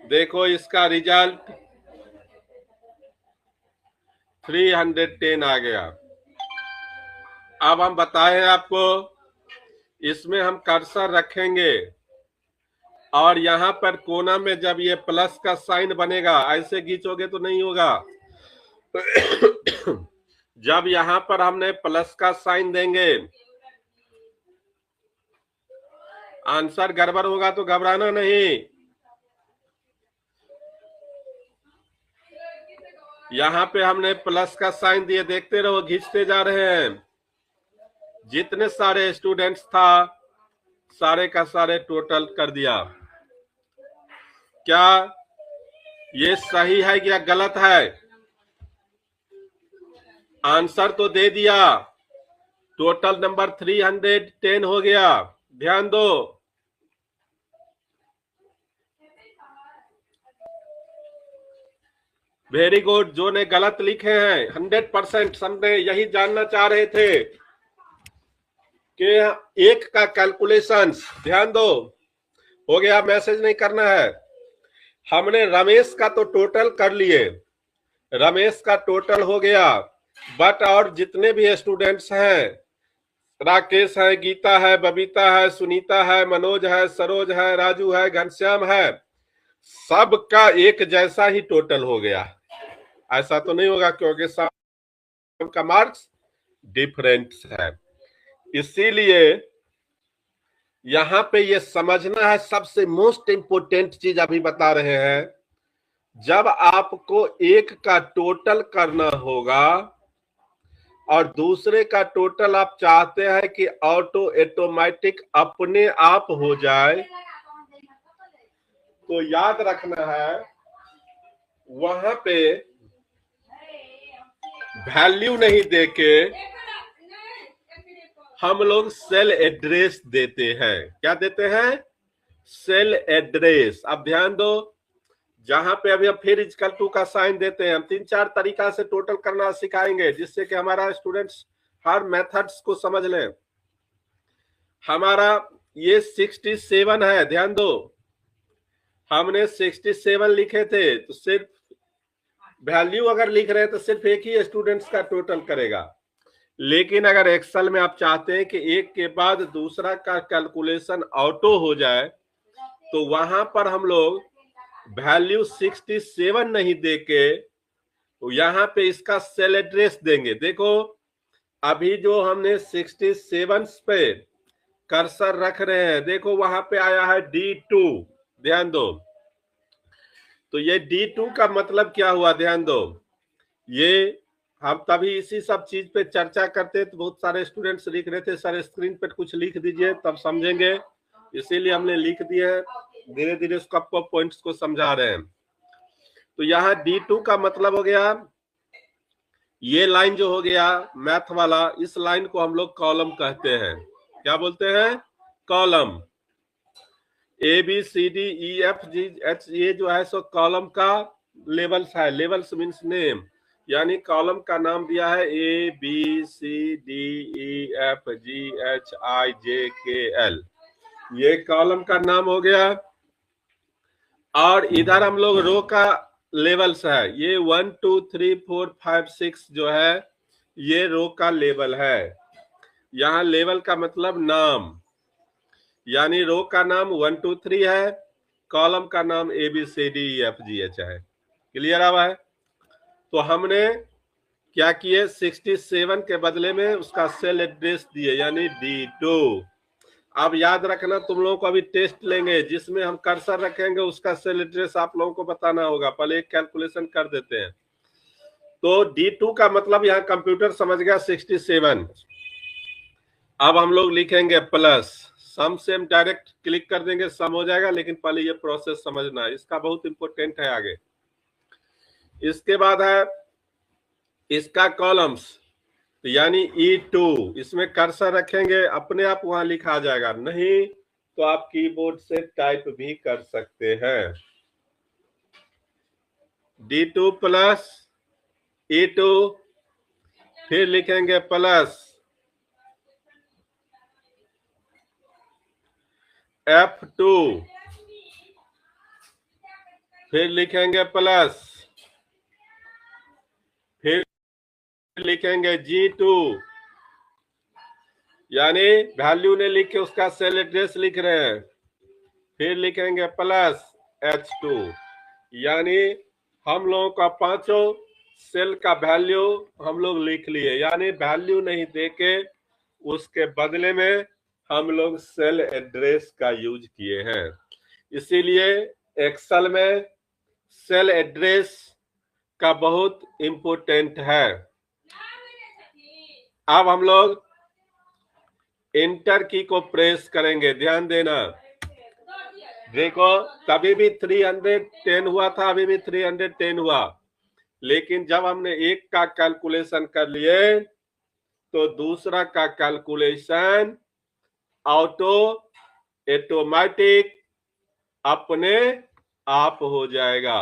देखो इसका रिजल्ट 310 आ गया। अब हम बताए आपको, इसमें हम कर्सर रखेंगे और यहां पर कोना में जब ये प्लस का साइन बनेगा, ऐसे खींचोगे तो नहीं होगा। जब यहां पर हमने प्लस का साइन देंगे, आंसर गड़बड़ होगा तो घबराना नहीं। यहाँ पे हमने प्लस का साइन दिए, देखते रहो, खींचते जा रहे हैं। जितने सारे स्टूडेंट्स था सारे का सारे टोटल कर दिया। क्या ये सही है या गलत है? आंसर तो दे दिया। टोटल नंबर 310 हो गया। ध्यान दो। Very good. जो ने गलत लिखे हैं 100% हमने यही जानना चाह रहे थे कि एक का कैलकुलेशन, ध्यान दो, हो गया। मैसेज नहीं करना है। हमने रमेश का तो टोटल कर लिए, रमेश का टोटल हो गया, बट और जितने भी स्टूडेंट्स हैं, राकेश है, गीता है, बबीता है, सुनीता है, मनोज है, सरोज है, राजू है, घनश्याम है, सबका एक जैसा ही टोटल हो गया। ऐसा तो नहीं होगा क्योंकि सबका मार्क्स डिफरेंट है। इसीलिए यहां पे ये समझना है, सबसे मोस्ट इंपोर्टेंट चीज अभी बता रहे हैं। जब आपको एक का टोटल करना होगा और दूसरे का टोटल आप चाहते हैं कि ऑटोमेटिक अपने आप हो जाए, तो याद रखना है वहां पे वैल्यू नहीं देके हम लोग सेल एड्रेस देते हैं। क्या देते हैं? Cell address. अब ध्यान दो, जहां पे अभी हम फिर इक्वल टू का साइन देते हैं, हम 3-4 तरीका से टोटल करना सिखाएंगे जिससे कि हमारा स्टूडेंट्स हर मेथड्स को समझ लें। हमारा ये 67 है, ध्यान दो, हमने 67 लिखे थे, तो सिर्फ वैल्यू अगर लिख रहे हैं तो सिर्फ एक ही स्टूडेंट्स का टोटल करेगा। लेकिन अगर एक्सेल में आप चाहते हैं कि एक के बाद दूसरा का कैलकुलेशन ऑटो हो जाए, तो वहां पर हम लोग वैल्यू 67 नहीं देके तो यहां पे इसका सेल एड्रेस देंगे। देखो अभी जो हमने 67 पे कर्सर रख रहे हैं, देखो वहां पे आया है D2, ध्यान दो। तो ये D2 का मतलब क्या हुआ, ध्यान दो। ये हम तभी इसी सब चीज पे चर्चा करते, तो बहुत सारे स्टूडेंट्स लिख रहे थे सर स्क्रीन पे कुछ लिख दीजिए तब समझेंगे, इसीलिए हमने लिख दिया है। धीरे धीरे उसको आपको पॉइंट्स को समझा रहे हैं। तो यहाँ D2 का मतलब हो गया, ये लाइन जो हो गया मैथ वाला, इस लाइन को हम लोग कॉलम कहते हैं। क्या बोलते हैं? कॉलम। ABCDEFGH ये जो है सो कॉलम का लेवल्स है। लेवल्स मीन्स नेम, यानी कॉलम का नाम दिया है ABCDEFGHIJKL, ये कॉलम का नाम हो गया। और इधर हम लोग रो का लेवल्स है, ये 1 2 3 4 5 6 जो है ये रो का लेवल है। यहाँ लेवल का मतलब नाम, यानी रो का नाम 1 2 3 है, कॉलम का नाम ABCDEFGH है। क्लियर हुआ है? तो हमने क्या किए, 67 के बदले में उसका सेल एड्रेस दिए, यानी D2। अब याद रखना, तुम लोगों को अभी टेस्ट लेंगे जिसमें हम कर्सर रखेंगे, उसका सेल एड्रेस आप लोगों को बताना होगा। पहले एक कैलकुलेशन कर देते हैं। तो D2 का मतलब यहाँ कंप्यूटर समझ गया 67। अब हम लोग लिखेंगे प्लस, सम से हम डायरेक्ट क्लिक कर देंगे, सम हो जाएगा, लेकिन पहले ये प्रोसेस समझना है, इसका बहुत इंपॉर्टेंट है आगे। इसके बाद है इसका कॉलम्स, यानी E2, इसमें कर्सर रखेंगे, अपने आप वहां लिखा जाएगा, नहीं तो आप कीबोर्ड से टाइप भी कर सकते हैं। D2 प्लस E2, फिर लिखेंगे प्लस F2, फिर लिखेंगे प्लस, फिर लिखेंगे G2, यानी वैल्यू ने लिख के उसका सेल एड्रेस लिख रहे हैं, फिर लिखेंगे प्लस H2, यानी हम लोगों का पांचों सेल का वैल्यू हम लोग लिख लिए, यानी वैल्यू नहीं देके उसके बदले में हम लोग सेल एड्रेस का यूज किए हैं। इसीलिए एक्सेल में सेल एड्रेस का बहुत इम्पोर्टेंट है। अब हम लोग इंटर की को प्रेस करेंगे, ध्यान देना। देखो तभी भी 310 हुआ था, अभी भी 310 हुआ, लेकिन जब हमने एक का कैलकुलेशन कर लिए तो दूसरा का कैलकुलेशन ऑटोमेटिक अपने आप हो जाएगा।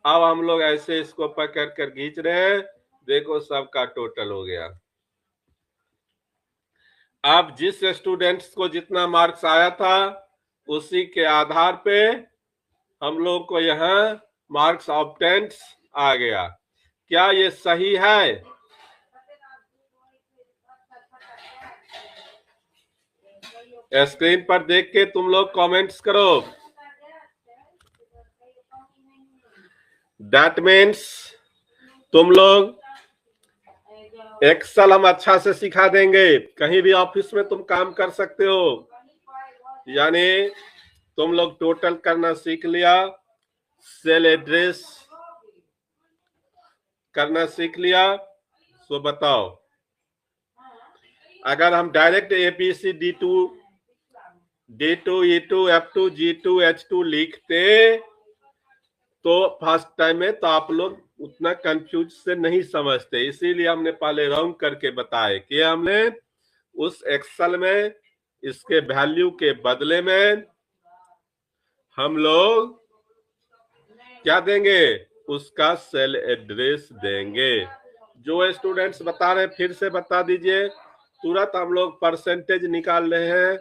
अब हम लोग ऐसे इसको पकड़ कर खींच रहे हैं, देखो सबका टोटल हो गया। अब जिस स्टूडेंट्स को जितना मार्क्स आया था उसी के आधार पे हम लोग को यहाँ मार्क्स ऑब्टेन्ड आ गया। क्या ये सही है? स्क्रीन पर देख के तुम लोग कमेंट्स करो। दैट मीन्स तुम लोग एक्सेल हम अच्छा से सिखा देंगे, कहीं भी ऑफिस में तुम काम कर सकते हो। यानी तुम लोग टोटल करना सीख लिया, सेल एड्रेस करना सीख लिया, तो बताओ अगर हम direct ABC D2 E2 F2 G2 H2 लिखते तो फर्स्ट टाइम में तो आप लोग उतना कंफ्यूज से नहीं समझते, इसीलिए हमने पहले राउंड करके बताए कि हमने उस एक्सेल में इसके वैल्यू के बदले में हम लोग क्या देंगे, उसका सेल एड्रेस देंगे। जो स्टूडेंट्स बता रहे फिर से बता दीजिए, तुरंत हम लोग परसेंटेज निकाल रहे हैं,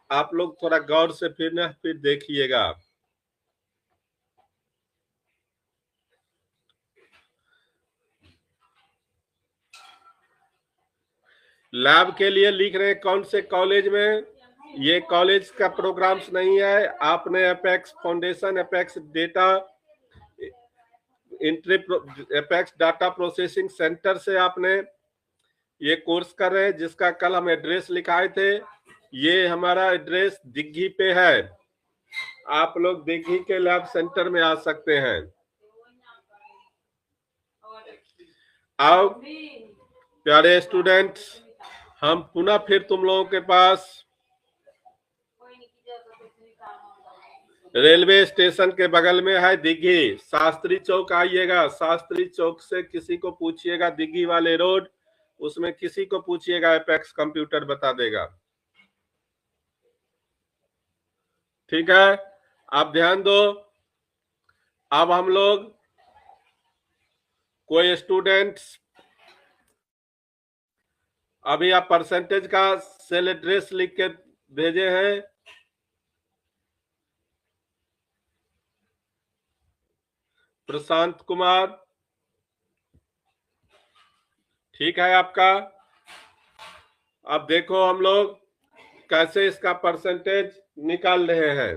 आप लोग थोड़ा गौर से फिर देखिएगा। लैब के लिए लिख रहे हैं कौन से कॉलेज में, ये कॉलेज का प्रोग्राम्स नहीं है, आपने apex foundation, apex data entry, apex data processing centre से आपने ये कोर्स कर रहे हैं, जिसका कल हम एड्रेस लिखाए थे। ये हमारा एड्रेस दिग्घी पे है, आप लोग दिग्घी के लैब सेंटर में आ सकते हैं। अब प्यारे स्टूडेंट्स, हम पुनः फिर तुम लोगों के पास रेलवे स्टेशन के बगल में है दिग्घी, शास्त्री चौक आइएगा, शास्त्री चौक से किसी को पूछिएगा दिग्घी वाले रोड, उसमें किसी को पूछिएगा एपेक्स कंप्यूटर बता देगा। ठीक है, आप ध्यान दो। अब हम लोग कोई स्टूडेंट्स अभी आप परसेंटेज का सेल एड्रेस लिख के भेजे हैं, प्रशांत कुमार, ठीक है आपका। अब देखो हम लोग कैसे इसका परसेंटेज निकाल रहे हैं।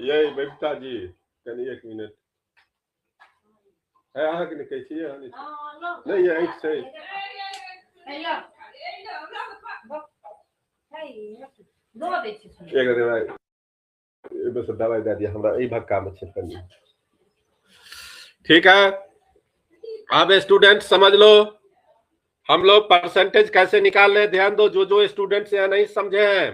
ये बेटा जी कनी एक मिनट है, अहाँ के नहीं कहै छियै नहीं ये ऐठ छै एक दवाई बस दवाई दे दिया हमरा, ई भक्का में छै कनी। ठीक है, अब स्टूडेंट समझ लो हम लोग परसेंटेज कैसे निकाल रहे हैं, ध्यान दो। जो स्टूडेंट्स यहाँ नहीं समझे हैं,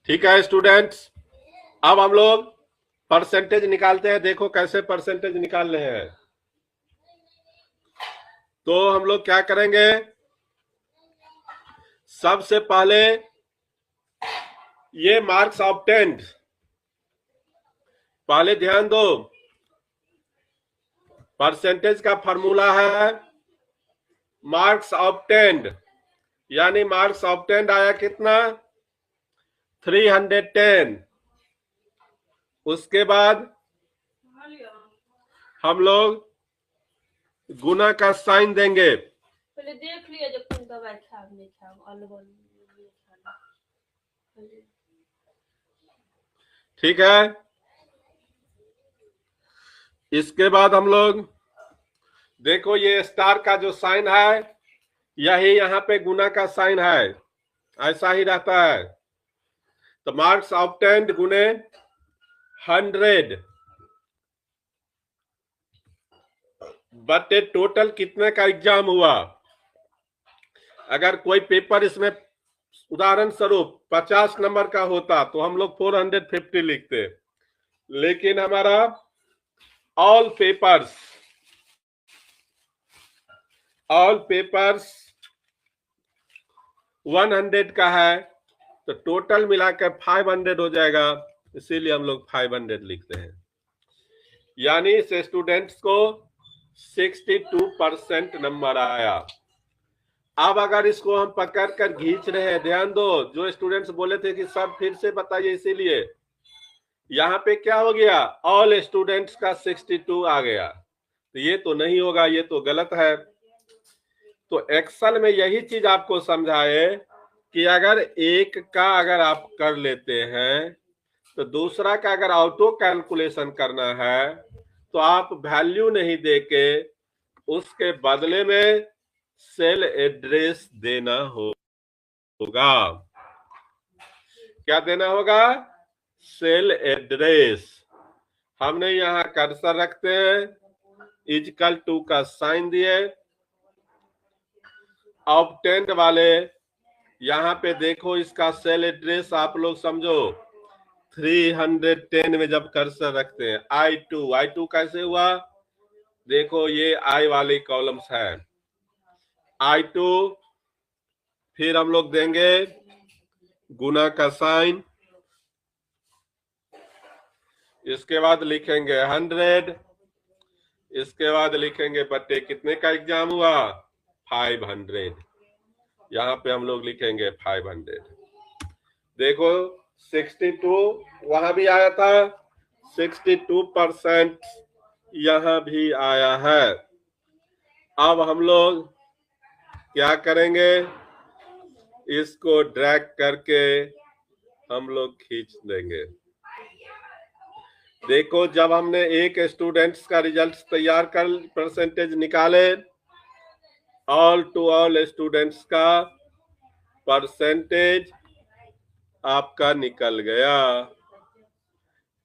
ठीक है स्टूडेंट्स, अब हम लोग परसेंटेज निकालते हैं। देखो कैसे परसेंटेज निकाल रहे हैं। तो हम लोग क्या करेंगे, सबसे पहले ये मार्क्स ऑब्टेन्ड, पहले ध्यान दो, परसेंटेज का फॉर्मूला है मार्क्स ऑब्टेन्ड, यानी मार्क्स ऑब्टेन्ड आया कितना 310। उसके बाद हम लोग गुना का साइन देंगे। पहले देख लिया जब कौन दवाई खाब नहीं खाब अलग ठीक है, इसके बाद हम लोग देखो ये स्टार का जो साइन है यही यहाँ पे गुना का साइन है, ऐसा ही रहता है। तो मार्क्स ऑब्टेन्ड गुने 100 बटे टोटल कितने का एग्जाम हुआ। अगर कोई पेपर इसमें उदाहरण स्वरूप 50 नंबर का होता तो हम लोग 450 लिखते, लेकिन हमारा ऑल पेपर्स 100 का है, तो टोटल मिलाकर 500 हो जाएगा, इसीलिए हम लोग 500 लिखते हैं। यानी इस स्टूडेंट्स को 62% नंबर आया। अब अगर इसको हम पकड़ कर खींच रहे हैं, ध्यान दो, जो स्टूडेंट्स बोले थे कि सब फिर से बताइए, इसीलिए यहाँ पे क्या हो गया, ऑल स्टूडेंट्स का 62 आ गया, तो ये तो नहीं होगा, ये तो गलत है। तो एक्सेल में यही चीज आपको समझाए कि अगर एक का अगर आप कर लेते हैं तो दूसरा का अगर ऑटो कैलकुलेशन करना है तो आप वैल्यू नहीं देके उसके बदले में सेल एड्रेस देना होगा। क्या देना होगा, सेल एड्रेस। हमने यहाँ कर्सर रखते हैं, इक्वल टू का साइन दिए, ऑब्टेन्ड वाले यहाँ पे देखो इसका सेल एड्रेस आप लोग समझो 310 में जब कर्सर रखते हैं, I2 कैसे हुआ, देखो ये I वाली कॉलम्स है, I2, फिर हम लोग देंगे गुना का साइन, इसके बाद लिखेंगे 100, इसके बाद लिखेंगे बटे कितने का एग्जाम हुआ, 500, यहाँ पे हम लोग लिखेंगे 500। देखो 62 वहां भी आया था, 62% यहाँ भी आया है। अब हम लोग क्या करेंगे, इसको ड्रैग करके हम लोग खींच देंगे। देखो जब हमने एक स्टूडेंट्स का रिजल्ट तैयार कर परसेंटेज निकाले, ऑल टू ऑल स्टूडेंट्स का परसेंटेज आपका निकल गया।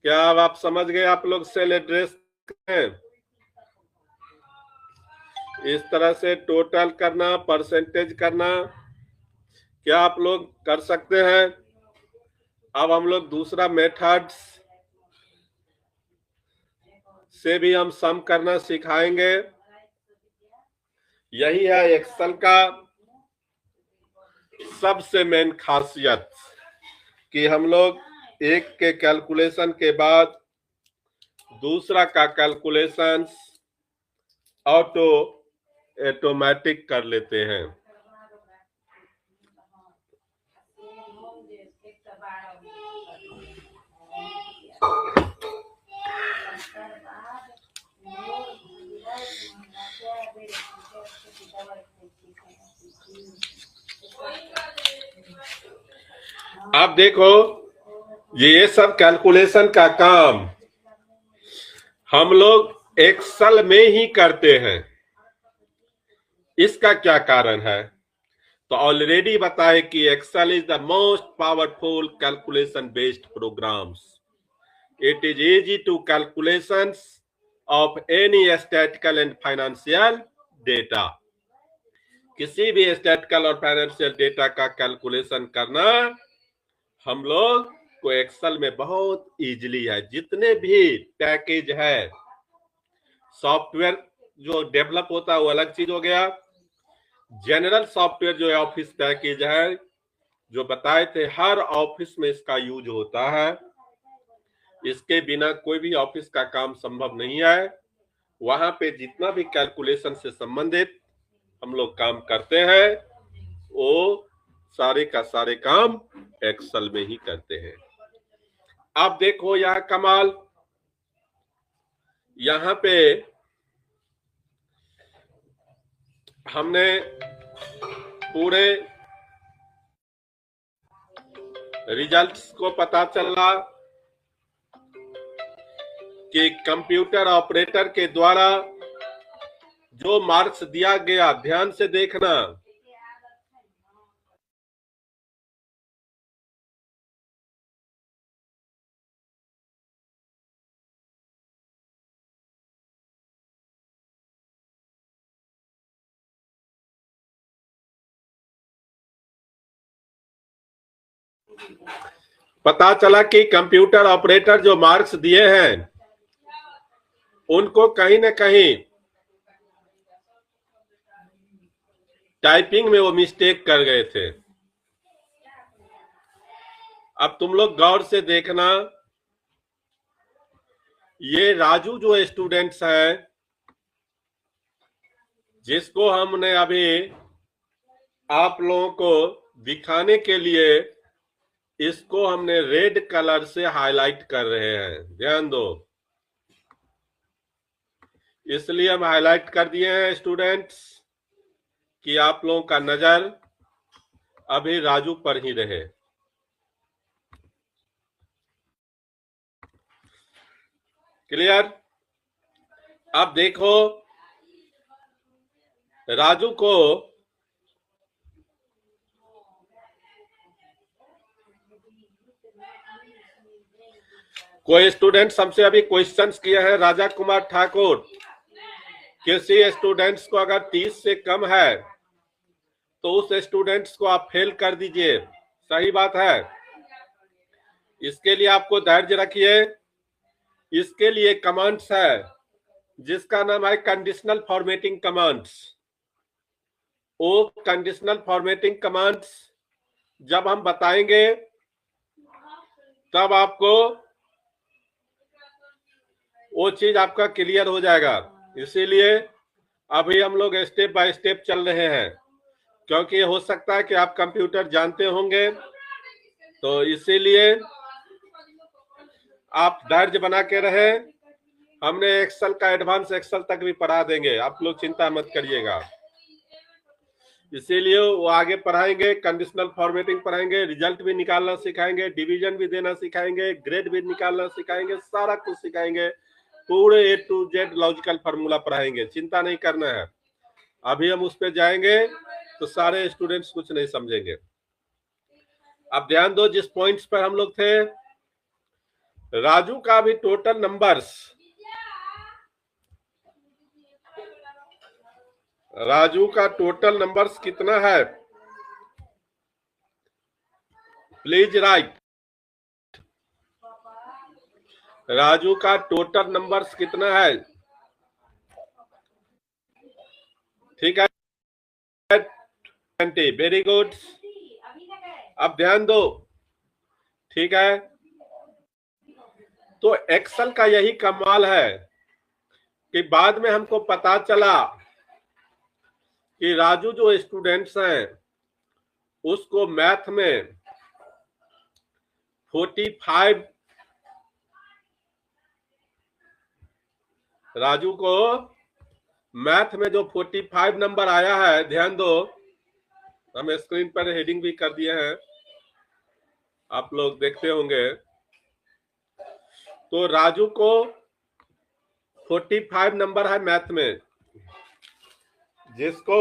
क्या अब आप समझ गए, आप लोग सेल एड्रेस इस तरह से टोटल करना, परसेंटेज करना, क्या आप लोग कर सकते हैं। अब हम लोग दूसरा मेथड्स से भी हम सम करना सिखाएंगे। यही है एक्सेल का सबसे मेन खासियत कि हम लोग एक के कैलकुलेशन के बाद दूसरा का कैलकुलेशन ऑटोमेटिक कर लेते हैं। आप देखो ये सब कैलकुलेशन का काम हम लोग एक्सेल में ही करते हैं। इसका क्या कारण है, तो ऑलरेडी बताए कि excel is the most powerful calculation based programs. It is easy to calculations of any statical and financial data. किसी भी स्टैटिकल और फाइनेंशियल डेटा का कैलकुलेशन करना हम लोग को एक्सेल में बहुत इजीली है। जितने भी पैकेज है, सॉफ्टवेयर जो डेवलप होता है वो अलग चीज हो गया, जनरल सॉफ्टवेयर जो ऑफिस पैकेज है जो बताए थे हर ऑफिस में इसका यूज होता है, इसके बिना कोई भी ऑफिस का काम संभव नहीं है। वहां पे जितना भी कैलकुलेशन से संबंधित हम लोग काम करते हैं वो सारे का सारे काम एक्सेल में ही करते हैं। अब देखो यह कमाल, यहाँ पे हमने पूरे रिजल्ट्स को पता चला कि कंप्यूटर ऑपरेटर के द्वारा जो मार्क्स दिया गया, ध्यान से देखना, पता चला कि कंप्यूटर ऑपरेटर जो मार्क्स दिए हैं उनको कहीं ना कहीं टाइपिंग में वो मिस्टेक कर गए थे। अब तुम लोग गौर से देखना, ये राजू जो स्टूडेंट्स हैं जिसको हमने अभी आप लोगों को दिखाने के लिए इसको हमने रेड कलर से हाईलाइट कर रहे हैं, ध्यान दो, इसलिए हम हाईलाइट कर दिए हैं स्टूडेंट्स कि आप लोगों का नजर अभी राजू पर ही रहे। क्लियर? अब देखो, राजू को कोई स्टूडेंट्स हमसे अभी क्वेश्चंस किए हैं। राजा कुमार ठाकुर, किसी स्टूडेंट्स को अगर 30 से कम है तो उस स्टूडेंट्स को आप फेल कर दीजिए, सही बात है। इसके लिए आपको धैर्य रखिए। इसके लिए कमांड्स है जिसका नाम है कंडीशनल फॉर्मेटिंग कमांड्स। वो कंडीशनल फॉर्मेटिंग कमांड्स जब हम बताएंगे तब आपको वो चीज आपका क्लियर हो जाएगा। इसीलिए अभी हम लोग स्टेप बाय स्टेप चल रहे हैं, क्योंकि हो सकता है कि आप कंप्यूटर जानते होंगे, तो इसीलिए आप धैर्य बना के रहे। हमने एक्सेल का एडवांस एक्सेल तक भी पढ़ा देंगे, आप लोग चिंता मत करिएगा। इसीलिए वो आगे पढ़ाएंगे, कंडीशनल फॉर्मेटिंग पढ़ाएंगे, रिजल्ट भी निकालना सिखाएंगे, डिवीजन भी देना सिखाएंगे, ग्रेड भी निकालना सिखाएंगे, सारा कुछ सिखाएंगे, पूरे A to Z logical formula पढ़ाएंगे, चिंता नहीं करना है। अभी हम उस पर जाएंगे तो सारे स्टूडेंट्स कुछ नहीं समझेंगे। अब ध्यान दो, जिस पॉइंट्स पर हम लोग थे, राजू का भी टोटल नंबर्स, राजू का टोटल नंबर्स कितना है, प्लीज राइट। राजू का टोटल नंबर्स कितना है? ठीक है, 20। Very good. अब ध्यान दो, ठीक है। तो एक्सेल का यही कमाल है कि बाद में हमको पता चला कि राजू जो स्टूडेंट्स हैं उसको मैथ में 45, राजू को मैथ में जो 45 नंबर आया है, ध्यान दो, हम स्क्रीन पर हेडिंग भी कर दिए हैं, आप लोग देखते होंगे। तो राजू को 45 नंबर है मैथ में, जिसको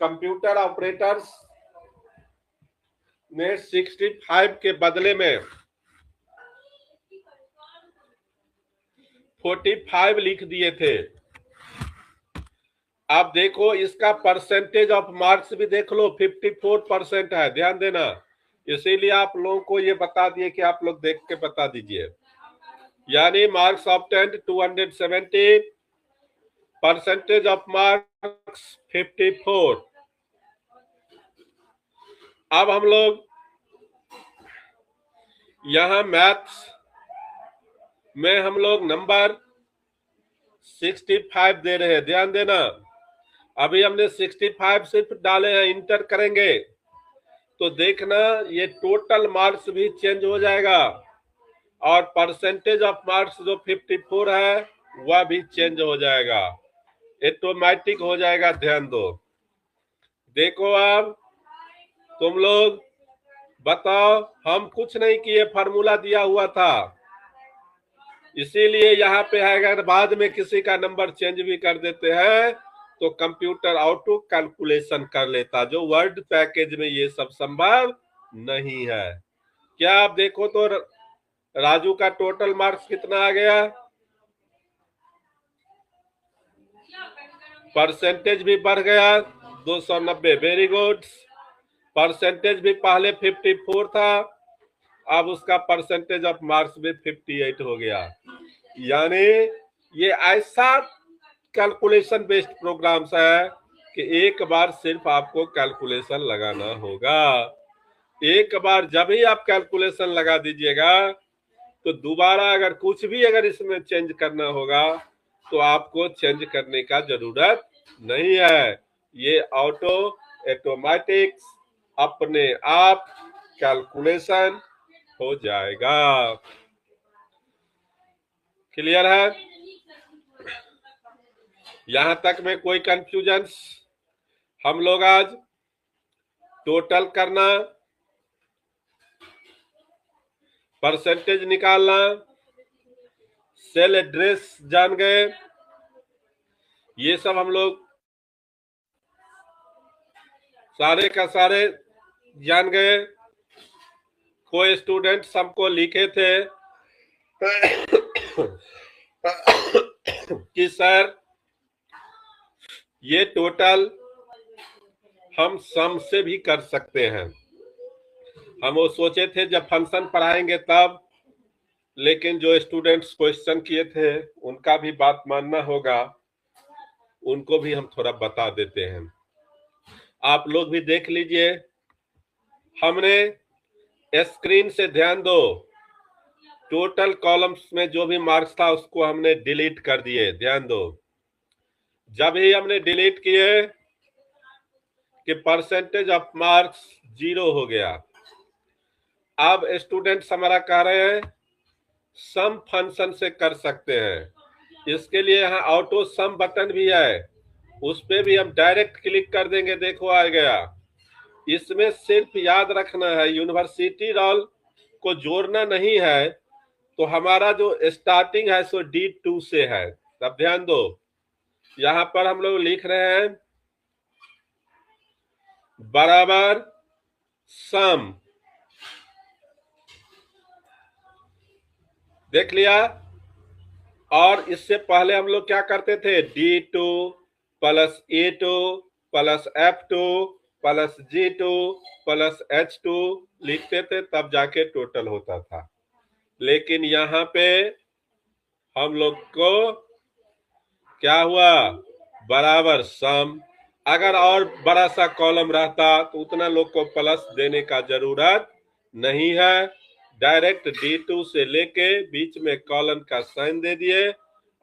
कंप्यूटर ऑपरेटर्स ने 65 के बदले में 45 लिख दिए थे। आप देखो, इसका परसेंटेज ऑफ मार्क्स भी देख लो, 54% है, ध्यान देना। इसीलिए आप लोगों को ये बता दिए कि आप लोग देख के बता दीजिए। यानी marks obtained 270, percentage of marks 54। अब हम लोग यहां मैथ्स में हम लोग नंबर 65 दे रहे हैं, ध्यान देना। अभी हमने 65 सिर्फ डाले हैं, इंटर करेंगे तो देखना ये टोटल मार्क्स भी चेंज हो जाएगा और परसेंटेज ऑफ मार्क्स जो 54 है वह भी चेंज हो जाएगा, ऑटोमेटिक हो जाएगा। ध्यान दो, देखो अब तुम लोग बताओ, हम कुछ नहीं किए, फार्मूला दिया हुआ था, इसीलिए यहाँ पे है अगर बाद में किसी का नंबर चेंज भी कर देते हैं तो कंप्यूटर ऑटो कैलकुलेशन कर लेता, जो वर्ड पैकेज में ये सब संभव नहीं है। क्या आप देखो तो राजू का टोटल मार्क्स कितना आ गया, परसेंटेज भी बढ़ गया 290, वेरी गुड। परसेंटेज भी पहले 54 था, अब उसका परसेंटेज ऑफ मार्क्स भी 58 हो गया। यानी ये ऐसा कैलकुलेशन बेस्ड प्रोग्राम्स है कि एक बार सिर्फ आपको कैलकुलेशन लगाना होगा। एक बार जब ही आप कैलकुलेशन लगा दीजिएगा तो दोबारा अगर कुछ भी अगर इसमें चेंज करना होगा तो आपको चेंज करने का जरूरत नहीं है। ये ऑटोमेटिक अपने आप कैलकुलेशन हो जाएगा। क्लियर है? यहां तक में कोई कंफ्यूजन? हम लोग आज टोटल करना, परसेंटेज निकालना, सेल एड्रेस जान गए, ये सब हम लोग सारे का सारे जान गए। कोई स्टूडेंट हमको लिखे थे कि सर ये टोटल हम सम से भी कर सकते हैं। हम वो सोचे थे जब फंक्शन पढ़ाएंगे तब, लेकिन जो स्टूडेंट्स क्वेश्चन किए थे उनका भी बात मानना होगा, उनको भी हम थोड़ा बता देते हैं। आप लोग भी देख लीजिए, हमने स्क्रीन से ध्यान दो, टोटल कॉलम्स में जो भी मार्क्स था उसको हमने डिलीट कर दिए। ध्यान दो, जब ही हमने डिलीट किए कि परसेंटेज ऑफ मार्क्स 0 हो गया। अब स्टूडेंट्स हमारा कह रहे हैं सम फंक्शन से कर सकते हैं, इसके लिए यहाँ ऑटो सम बटन भी है, उस पे भी हम डायरेक्ट क्लिक कर देंगे, देखो आ गया। इसमें सिर्फ याद रखना है यूनिवर्सिटी रोल को जोड़ना नहीं है, तो हमारा जो स्टार्टिंग है सो D2 से है। तब ध्यान दो, यहाँ पर हम लोग लिख रहे हैं बराबर सम, देख लिया। और इससे पहले हम लोग क्या करते थे, D2 plus A2 plus F2 plus G2 plus H2 लिखते थे, तब जाके टोटल होता था। लेकिन यहाँ पे हम लोग को क्या हुआ, बराबर सम। अगर और बड़ा सा कॉलम रहता तो उतना लोग को प्लस देने का जरूरत नहीं है, डायरेक्ट D2 से लेके बीच में कॉलन का साइन दे दिए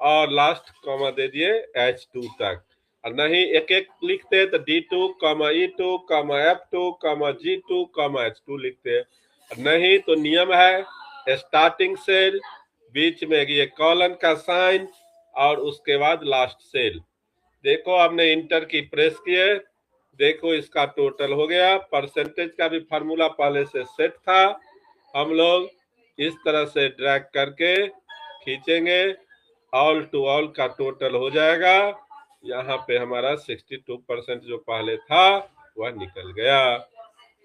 और लास्ट कॉमा दे दिए H2 तक। और नहीं एक एक लिखते तो D2 E2 F2 G2 H2 लिखते, नहीं तो नियम है स्टार्टिंग सेल, बीच में ये कॉलन का साइन और उसके बाद लास्ट सेल। देखो हमने इंटर की प्रेस किए, देखो इसका टोटल हो गया। परसेंटेज का भी फार्मूला पहले से सेट था, हम लोग इस तरह से ड्रैग करके खींचेंगे, ऑल टू ऑल का टोटल हो जाएगा। यहाँ पे हमारा 62% जो पहले था वह निकल गया।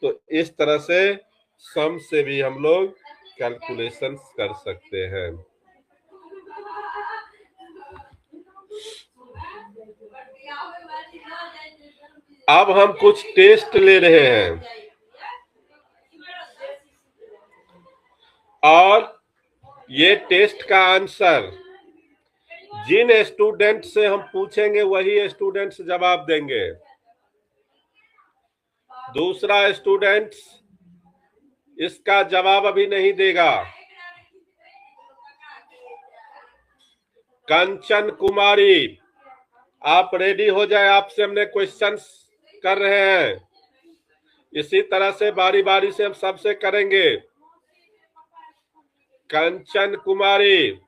तो इस तरह से सम से भी हम लोग कैलकुलेशन कर सकते हैं। अब हम कुछ टेस्ट ले रहे हैं और ये टेस्ट का आंसर जिन स्टूडेंट से हम पूछेंगे वही स्टूडेंट्स जवाब देंगे। दूसरा स्टूडेंट्स इसका जवाब अभी नहीं देगा। कंचन कुमारी, आप रेडी हो जाए, आपसे हमने क्वेश्चंस कर रहे हैं, इसी तरह से बारी बारी से हम सबसे करेंगे। कंचन कुमारी,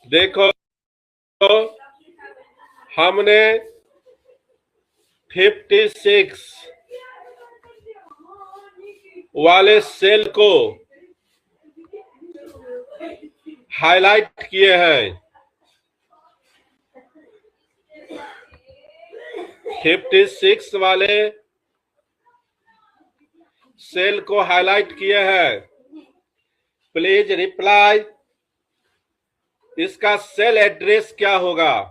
देखो हमने 56 वाले सेल को हाईलाइट किए हैं। 56 वाले सेल को हाईलाइट किए हैं। प्लीज रिप्लाई, इसका सेल एड्रेस क्या होगा?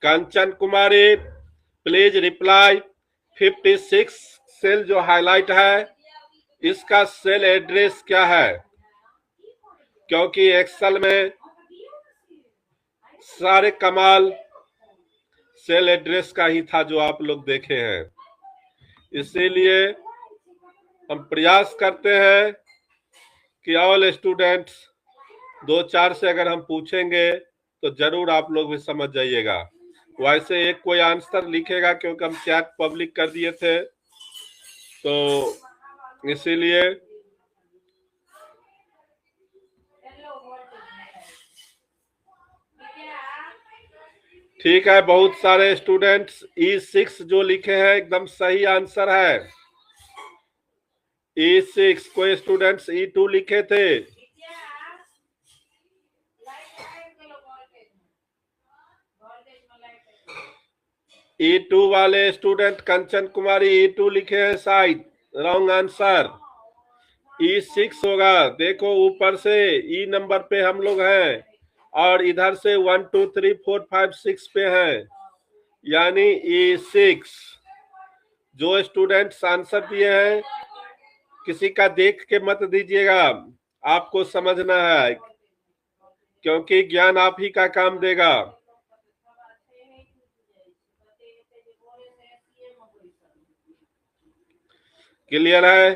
कंचन कुमारी, प्लीज रिप्लाई। 56 सेल जो हाईलाइट है, इसका सेल एड्रेस क्या है? क्योंकि एक्सेल में सारे कमाल सेल एड्रेस का ही था जो आप लोग देखे हैं। इसीलिए हम प्रयास करते हैं कि ऑल स्टूडेंट्स 2-4 से अगर हम पूछेंगे तो जरूर आप लोग भी समझ जाइएगा। वैसे एक कोई आंसर लिखेगा, क्योंकि हम चैट पब्लिक कर दिए थे, तो इसीलिए ठीक है। बहुत सारे स्टूडेंट्स E6 जो लिखे हैं एकदम सही आंसर है। E6, कोई स्टूडेंट्स E2 लिखे थे? E2 वाले स्टूडेंट कंचन कुमारी E2 लिखे हैं, शायद रॉन्ग आंसर। E6 होगा। देखो ऊपर से E नंबर पे हम लोग हैं और इधर से 1 2 3 4 5 6 पे हैं, यानी E6। जो स्टूडेंट्स आंसर दिए हैं, किसी का देख के मत दीजिएगा, आपको समझना है, क्योंकि ज्ञान आप ही का काम देगा। क्लियर है?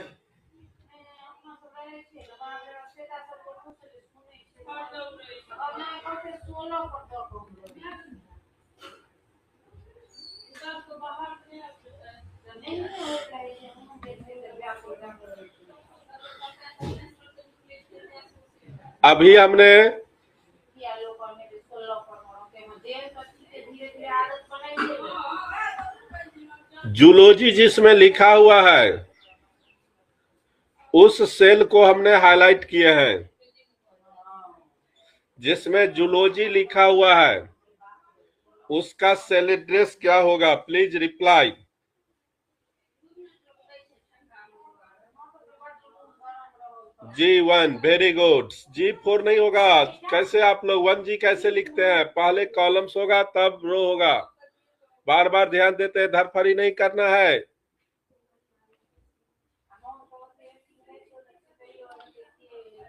अभी हमने जूलॉजी जिसमें लिखा हुआ है, उस सेल को हमने हाईलाइट किए हैं। जिसमें जूलॉजी लिखा हुआ है, उसका सेल एड्रेस क्या होगा? Please reply. G1, very good. G4 नहीं होगा। कैसे आप लोग 1G कैसे लिखते हैं? पहले कॉलम्स होगा तब रो होगा। बार बार ध्यान देते हैं, धरफड़ी नहीं करना है।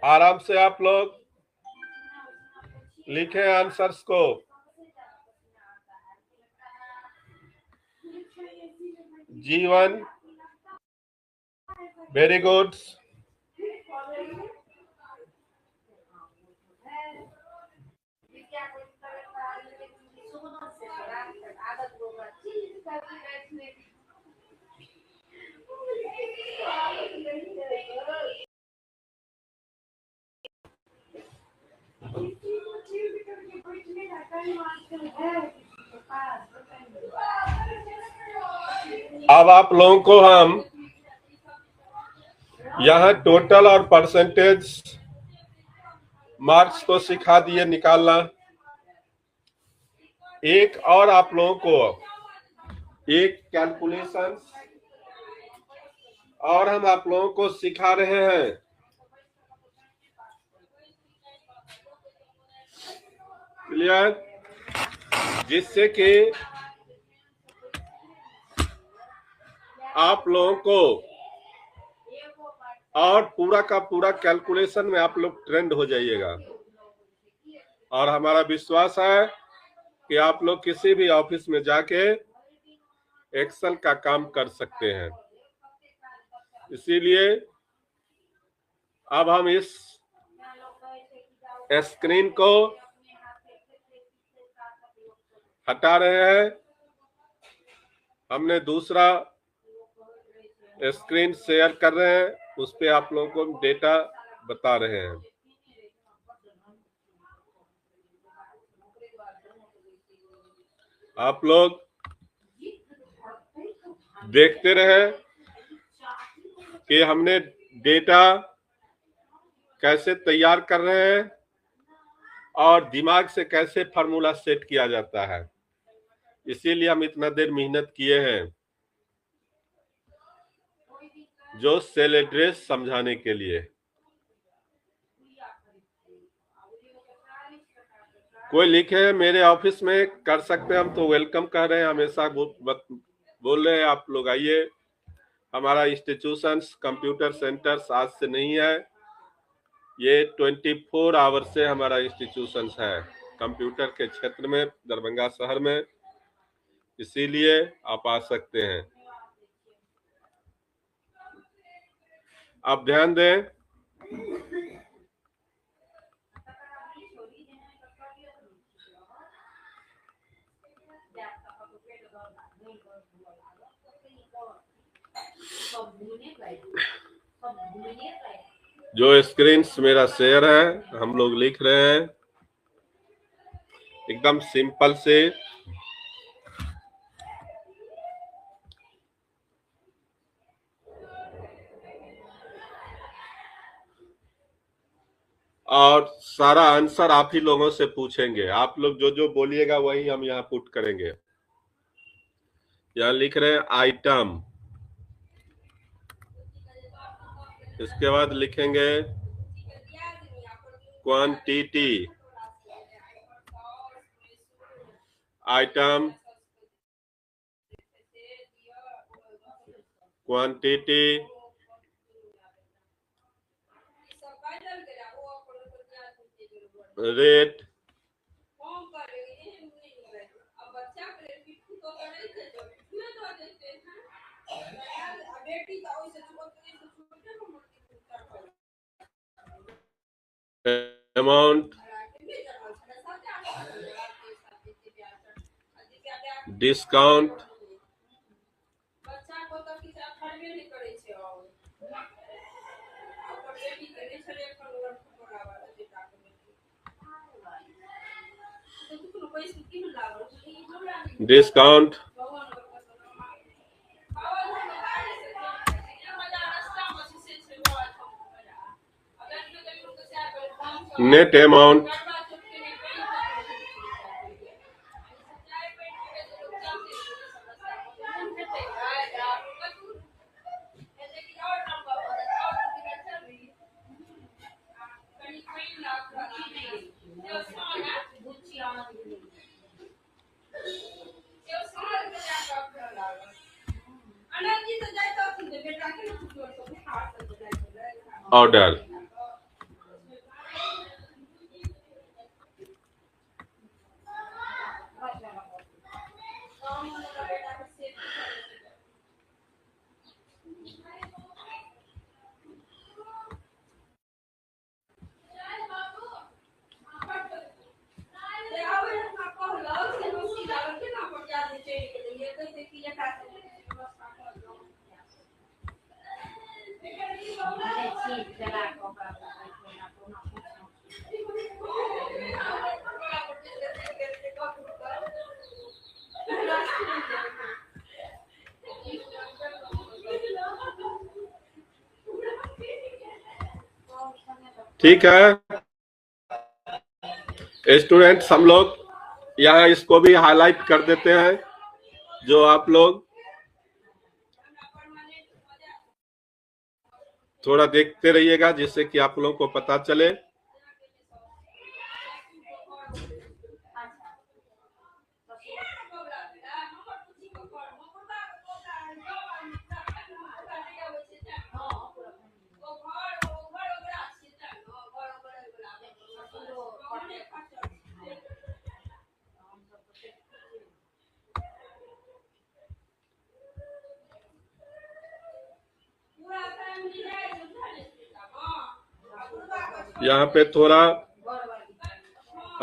आराम से आप लोग लिखें आंसर्स को। G1, very good. अब आप लोगों को हम यहाँ टोटल और परसेंटेज मार्क्स तो सिखा दिए निकालना। एक और आप लोगों को एक कैलकुलेशन और हम आप लोगों को सिखा रहे हैं। क्लियर? जिससे कि आप लोगों को और पूरा का पूरा कैलकुलेशन में आप लोग ट्रेंड हो जाइएगा। और हमारा विश्वास है कि आप लोग किसी भी ऑफिस में जाके एक्सेल का काम कर सकते हैं। इसीलिए अब हम इस स्क्रीन को हटा रहे हैं। हमने दूसरा स्क्रीन शेयर कर रहे हैं, उस पे आप लोगों को डेटा बता रहे हैं। आप लोग देखते रहे कि हमने डेटा कैसे तैयार कर रहे हैं और दिमाग से कैसे फार्मूला सेट किया जाता है। इसीलिए हम इतना देर मेहनत किए हैं, जो सेल एड्रेस समझाने के लिए। कोई लिखे मेरे ऑफिस में कर सकते हैं हम, तो वेलकम कह रहे हैं, हमेशा बोल रहे हैं आप लोग आइए। हमारा इंस्टीट्यूशंस कंप्यूटर सेंटर्स आज से नहीं है, ये 24 आवर से हमारा इंस्टीट्यूशंस है कंप्यूटर के क्षेत्र में, दरभंगा शहर में। इसीलिए आप आ सकते हैं। आप ध्यान दें, जो स्क्रीन मेरा शेयर है, हम लोग लिख रहे हैं एकदम सिंपल से। और सारा आंसर आप ही लोगों से पूछेंगे। आप लोग जो जो बोलिएगा वही हम यहाँ पुट करेंगे। यहाँ लिख रहे हैं आइटम, इसके बाद लिखेंगे quantity, item, quantity, rate, amount, discount, discount, net amount, order. ठीक है स्टूडेंट्स, हम लोग यहाँ इसको भी हाईलाइट कर देते हैं, जो आप लोग थोड़ा देखते रहिएगा, जिससे कि आप लोगों को पता चले। यहाँ पे थोड़ा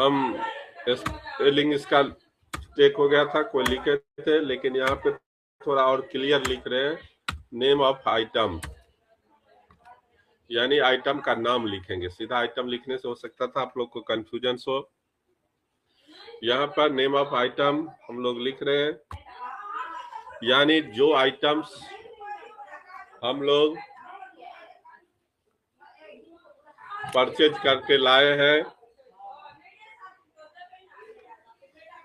हम स्पेलिंग इसका टेक हो गया था, कोई लिखे थे, लेकिन यहाँ पे थोड़ा और क्लियर लिख रहे हैं, नेम ऑफ आइटम, यानी आइटम का नाम लिखेंगे। सीधा आइटम लिखने से हो सकता था आप लोग को कंफ्यूजन हो। यहाँ पर नेम ऑफ आइटम हम लोग लिख रहे हैं, यानी जो आइटम्स हम लोग परचेज करके लाए हैं,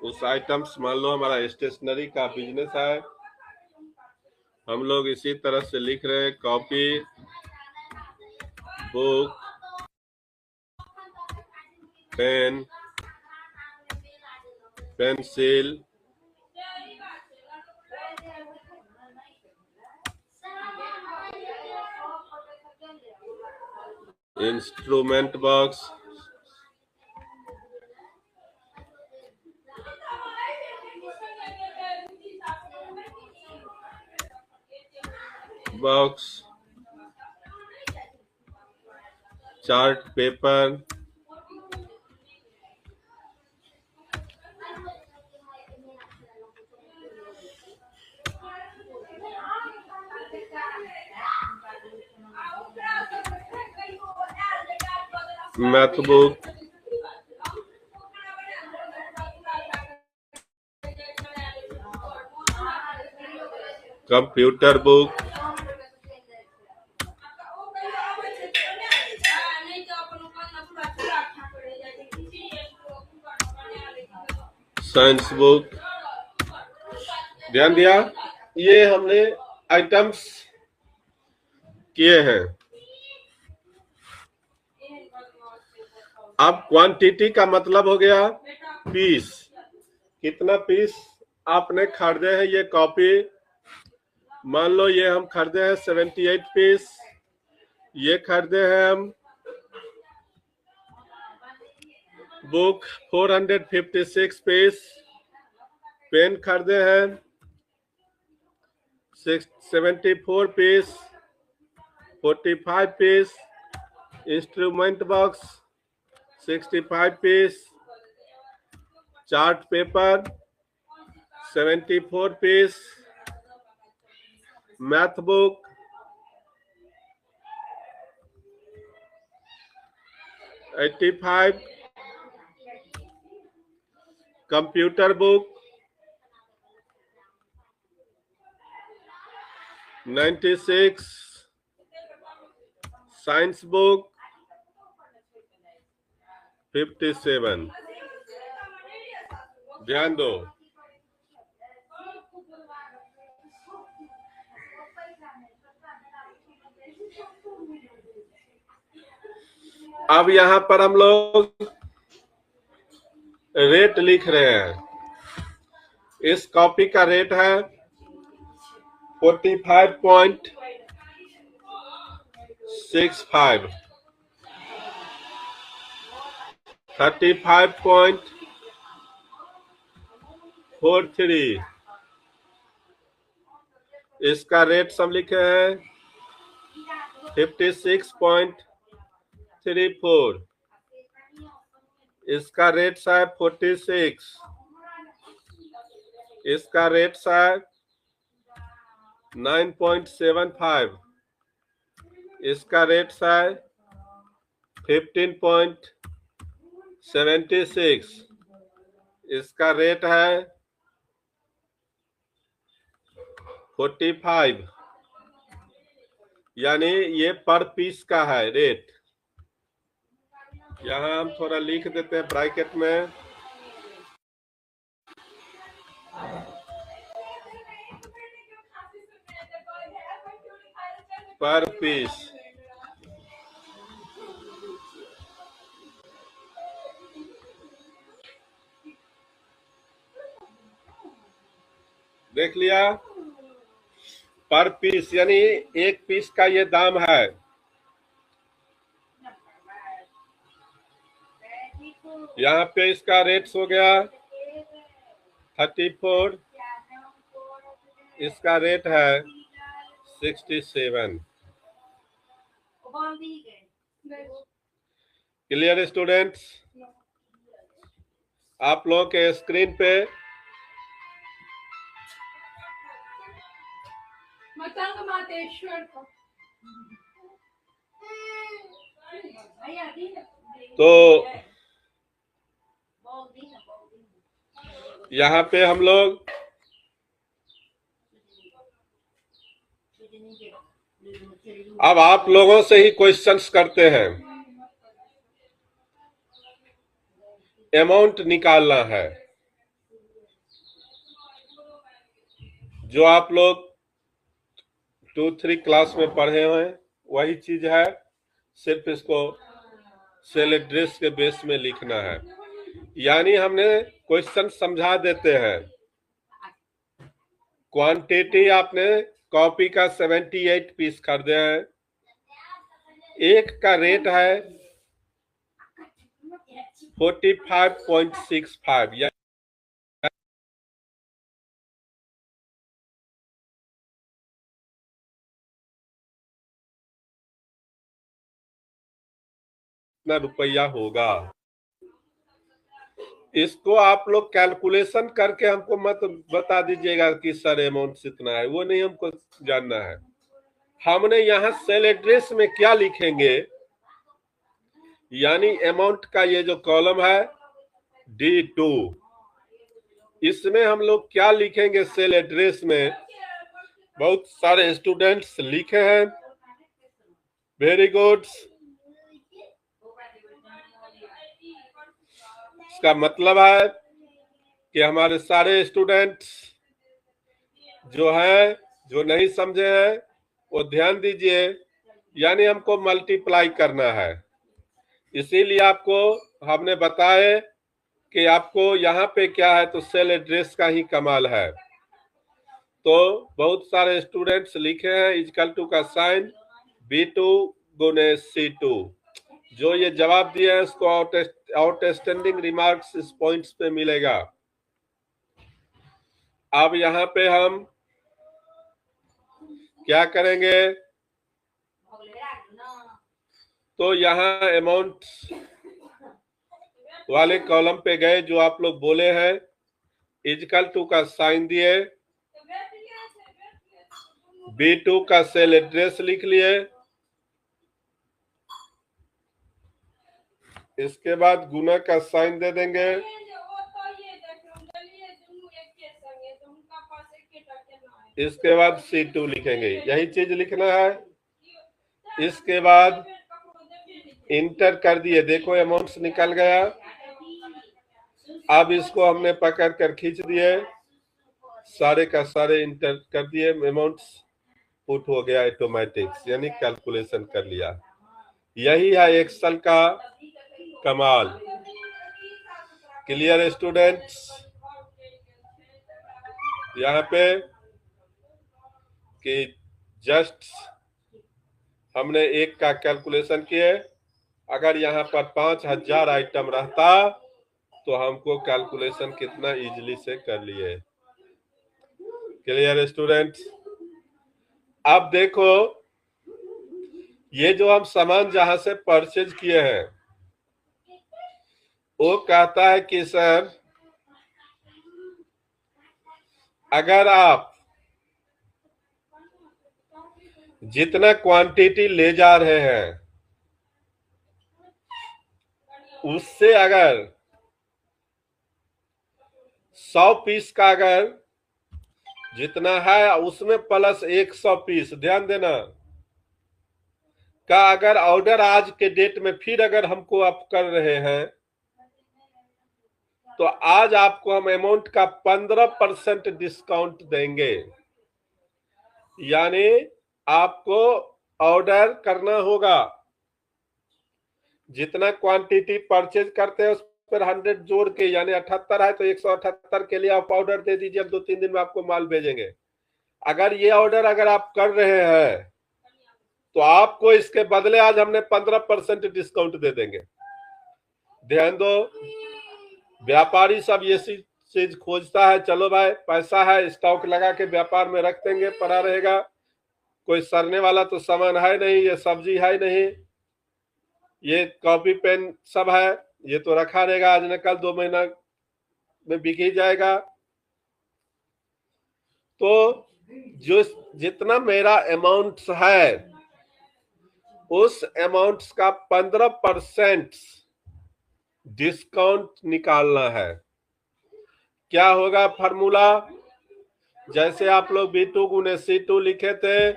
उस आइटम्स, मान लो हमारा स्टेशनरी का बिजनेस है, हम लोग इसी तरह से लिख रहे हैं, copy, book, pen, pencil, instrument box, chart paper, math book, computer book, science book. ध्यान दिया, ये हमने आइटम्स किए हैं। अब क्वांटिटी का मतलब हो गया पीस, कितना पीस आपने खरीदे हैं। ये कॉपी मान लो ये हम खरीदे हैं 78 पीस, ये खरीदे हैं हम बुक 456 पीस, पेन खरीदे हैं 74 piece, 45 piece, instrument box 65 piece, chart paper 74 piece, math book 85, computer book 96, science book 57। ध्यान दो, अब यहां पर हम लोग रेट लिख रहे हैं। इस कॉपी का रेट है 45.65, 35.43, इसका रेट सब लिखे हैं 56.34, इसका रेट है 46, इसका रेट है 9.75, इसका रेट है 15.76, इसका रेट है 45, यानी ये पर पीस का है रेट। यहां हम थोड़ा लिख देते हैं ब्रैकेट में, पर पीस। देख लिया, पर पीस यानी एक पीस का ये दाम है। यहाँ पे इसका रेट हो गया 34, इसका रेट है 67। Clear students? आप लोगों के स्क्रीन पे मतंग मातेश्वर का तो यहाँ पे हम लोग अब आप लोगों से ही क्वेश्चंस करते हैं। अमाउंट निकालना है जो आप लोग 2-3 क्लास में पढ़े हुए हैं, वही चीज है, सिर्फ इसको सेल एड्रेस के बेस में लिखना है। यानी हमने क्वेश्चन समझा देते हैं। क्वांटिटी आपने कॉपी का 78 पीस खरीदे हैं, एक का रेट है 45.65 या कितना रुपया होगा। इसको आप लोग कैलकुलेशन करके हमको मत बता दीजिएगा कि सर अमाउंट इतना है, वो नहीं हमको जानना है। हमने यहाँ सेल एड्रेस में क्या लिखेंगे, यानी अमाउंट का ये जो कॉलम है D2, इसमें हम लोग क्या लिखेंगे सेल एड्रेस में। बहुत सारे स्टूडेंट्स लिखे हैं, वेरी गुड। इसका मतलब है कि हमारे सारे स्टूडेंट्स जो हैं, जो नहीं समझे हैं, वो ध्यान दीजिए। यानी हमको मल्टीप्लाई करना है, इसीलिए आपको हमने बताए कि आपको यहाँ पे क्या है, तो सेल एड्रेस का ही कमाल है। तो बहुत सारे स्टूडेंट्स लिखे हैं इक्वल टू का साइन B2 गुने C2। जो ये जवाब दिए हैं उसको आउटस्टैंडिंग रिमार्क्स इस पॉइंट्स पे मिलेगा। अब यहाँ पे हम क्या करेंगे, तो यहाँ अमाउंट वाले कॉलम पे गए, जो आप लोग बोले हैं इक्वल टू का साइन दिए, B2 का सेल एड्रेस लिख लिए, इसके बाद गुना का साइन दे देंगे, इसके बाद C2 लिखेंगे, यही चीज लिखना है। इसके बाद इंटर कर दिए, देखो अमाउंट्स निकल गया। अब इसको हमने पकड़ कर खींच दिए, सारे का सारे इंटर कर दिए, अमाउंट्स पुट हो गया ऑटोमेटिक, यानी कैलकुलेशन कर लिया। यही है एक्सेल का कमाल। Clear students? यहाँ पे कि जस्ट हमने एक का कैलकुलेशन किए, अगर यहाँ पर 5000 आइटम रहता तो हमको कैलकुलेशन कितना इजीली से कर लिए। Clear students? अब देखो, ये जो हम सामान जहां से परचेज किए हैं, वो कहता है कि सर अगर आप जितना क्वांटिटी ले जा रहे हैं उससे अगर 100 पीस का अगर जितना है उसमें प्लस 100 पीस, ध्यान देना, का अगर ऑर्डर आज के डेट में फिर अगर हमको आप कर रहे हैं तो आज आपको हम अमाउंट का 15% डिस्काउंट देंगे। यानी आपको ऑर्डर करना होगा, जितना क्वांटिटी परचेज करते हैं उस पर 100 जोड़ के, यानी 78 है तो 178 के लिए आप ऑर्डर दे दीजिए, अब 2-3 दिन में आपको माल भेजेंगे। अगर ये ऑर्डर अगर आप कर रहे हैं तो आपको इसके बदले आज हमने 15% डिस्काउंट दे देंगे। ध्यान दो, व्यापारी सब ये चीज खोजता है, चलो भाई पैसा है स्टॉक लगा के व्यापार में रख देंगे, पड़ा रहेगा, कोई सड़ने वाला तो सामान है नहीं, ये सब्जी है नहीं, ये कॉपी पेन सब है, ये तो रखा रहेगा, आज न कल 2 महीना में बिक ही जाएगा। तो जो जितना मेरा अमाउंट है उस अमाउंट का 15% डिस्काउंट निकालना है। क्या होगा फार्मूला? जैसे आप लोग B2 गुने C2 लिखे थे,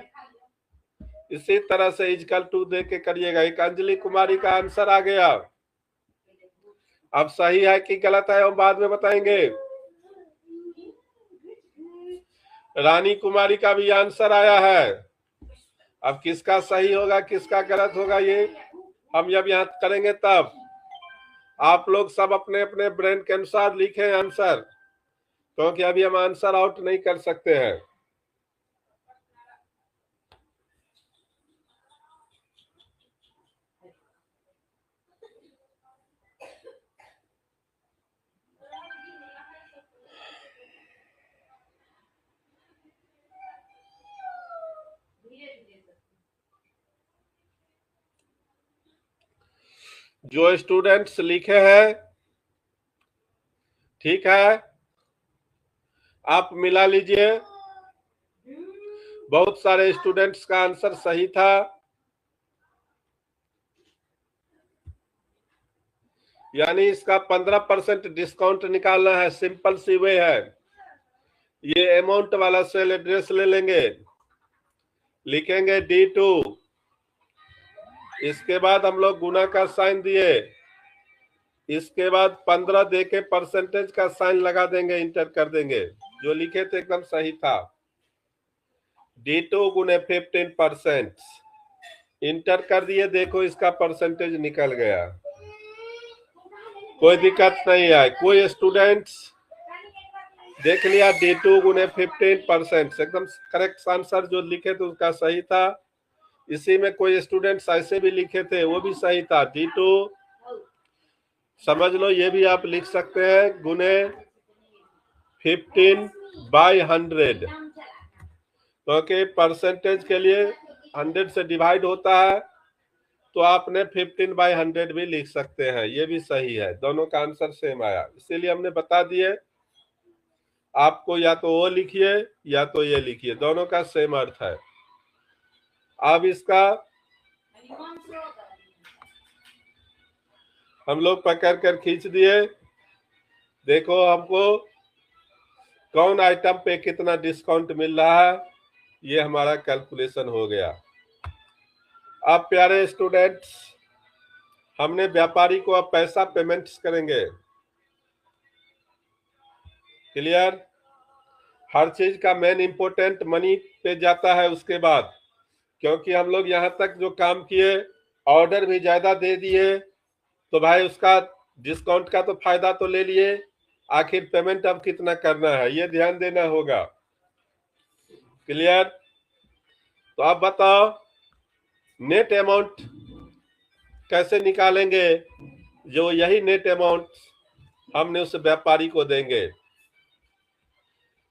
इसी तरह से इक्वल टू दे के करिएगा। एक अंजलि कुमारी का आंसर आ गया। अब सही है कि गलत है हम बाद में बताएंगे। रानी कुमारी का भी आंसर आया है। अब किसका सही होगा किसका गलत होगा ये हम जब यहाँ करेंगे तब। आप लोग सब अपने अपने ब्रेन के अनुसार लिखें आंसर, क्योंकि अभी हम आंसर आउट नहीं कर सकते हैं। जो स्टूडेंट्स लिखे हैं ठीक है, आप मिला लीजिए। बहुत सारे स्टूडेंट्स का आंसर सही था। यानी इसका 15% डिस्काउंट निकालना है। सिंपल सी वे है। ये अमाउंट वाला सेल एड्रेस ले लेंगे, लिखेंगे D2, इसके बाद हम लोग गुना का साइन दिए, इसके बाद 15 दे के परसेंटेज का साइन लगा देंगे, इंटर कर देंगे। जो लिखे थे एकदम सही था। D2 गुने 15%, इंटर कर दिए। देखो इसका परसेंटेज निकल गया। कोई दिक्कत नहीं है। कोई स्टूडेंट्स देख लिया D2 गुने 15%, एकदम करेक्ट आंसर जो लिखे थे उसका सही था। इसी में कोई स्टूडेंट्स ऐसे भी लिखे थे, वो भी सही था। D2 समझ लो, ये भी आप लिख सकते हैं गुने 15/100, क्योंकि परसेंटेज के लिए 100 से डिवाइड होता है, तो आपने 15/100 भी लिख सकते हैं। ये भी सही है। दोनों का आंसर सेम आया, इसीलिए हमने बता दिए आपको। या तो वो लिखिए या तो ये लिखिए, दोनों का सेम अर्थ है। अब इसका हम लोग पकड़ कर खींच दिए। देखो हमको कौन आइटम पे कितना डिस्काउंट मिल रहा है, ये हमारा कैलकुलेशन हो गया। अब प्यारे स्टूडेंट्स, हमने व्यापारी को अब पैसा पेमेंट्स करेंगे। क्लियर? हर चीज का मेन इंपोर्टेंट मनी पे जाता है उसके बाद, क्योंकि हम लोग यहाँ तक जो काम किए, ऑर्डर भी ज्यादा दे दिए, तो भाई उसका डिस्काउंट का तो फायदा तो ले लिए, आखिर पेमेंट अब कितना करना है ये ध्यान देना होगा। क्लियर? तो आप बताओ नेट अमाउंट कैसे निकालेंगे? जो यही नेट अमाउंट हमने उस व्यापारी को देंगे।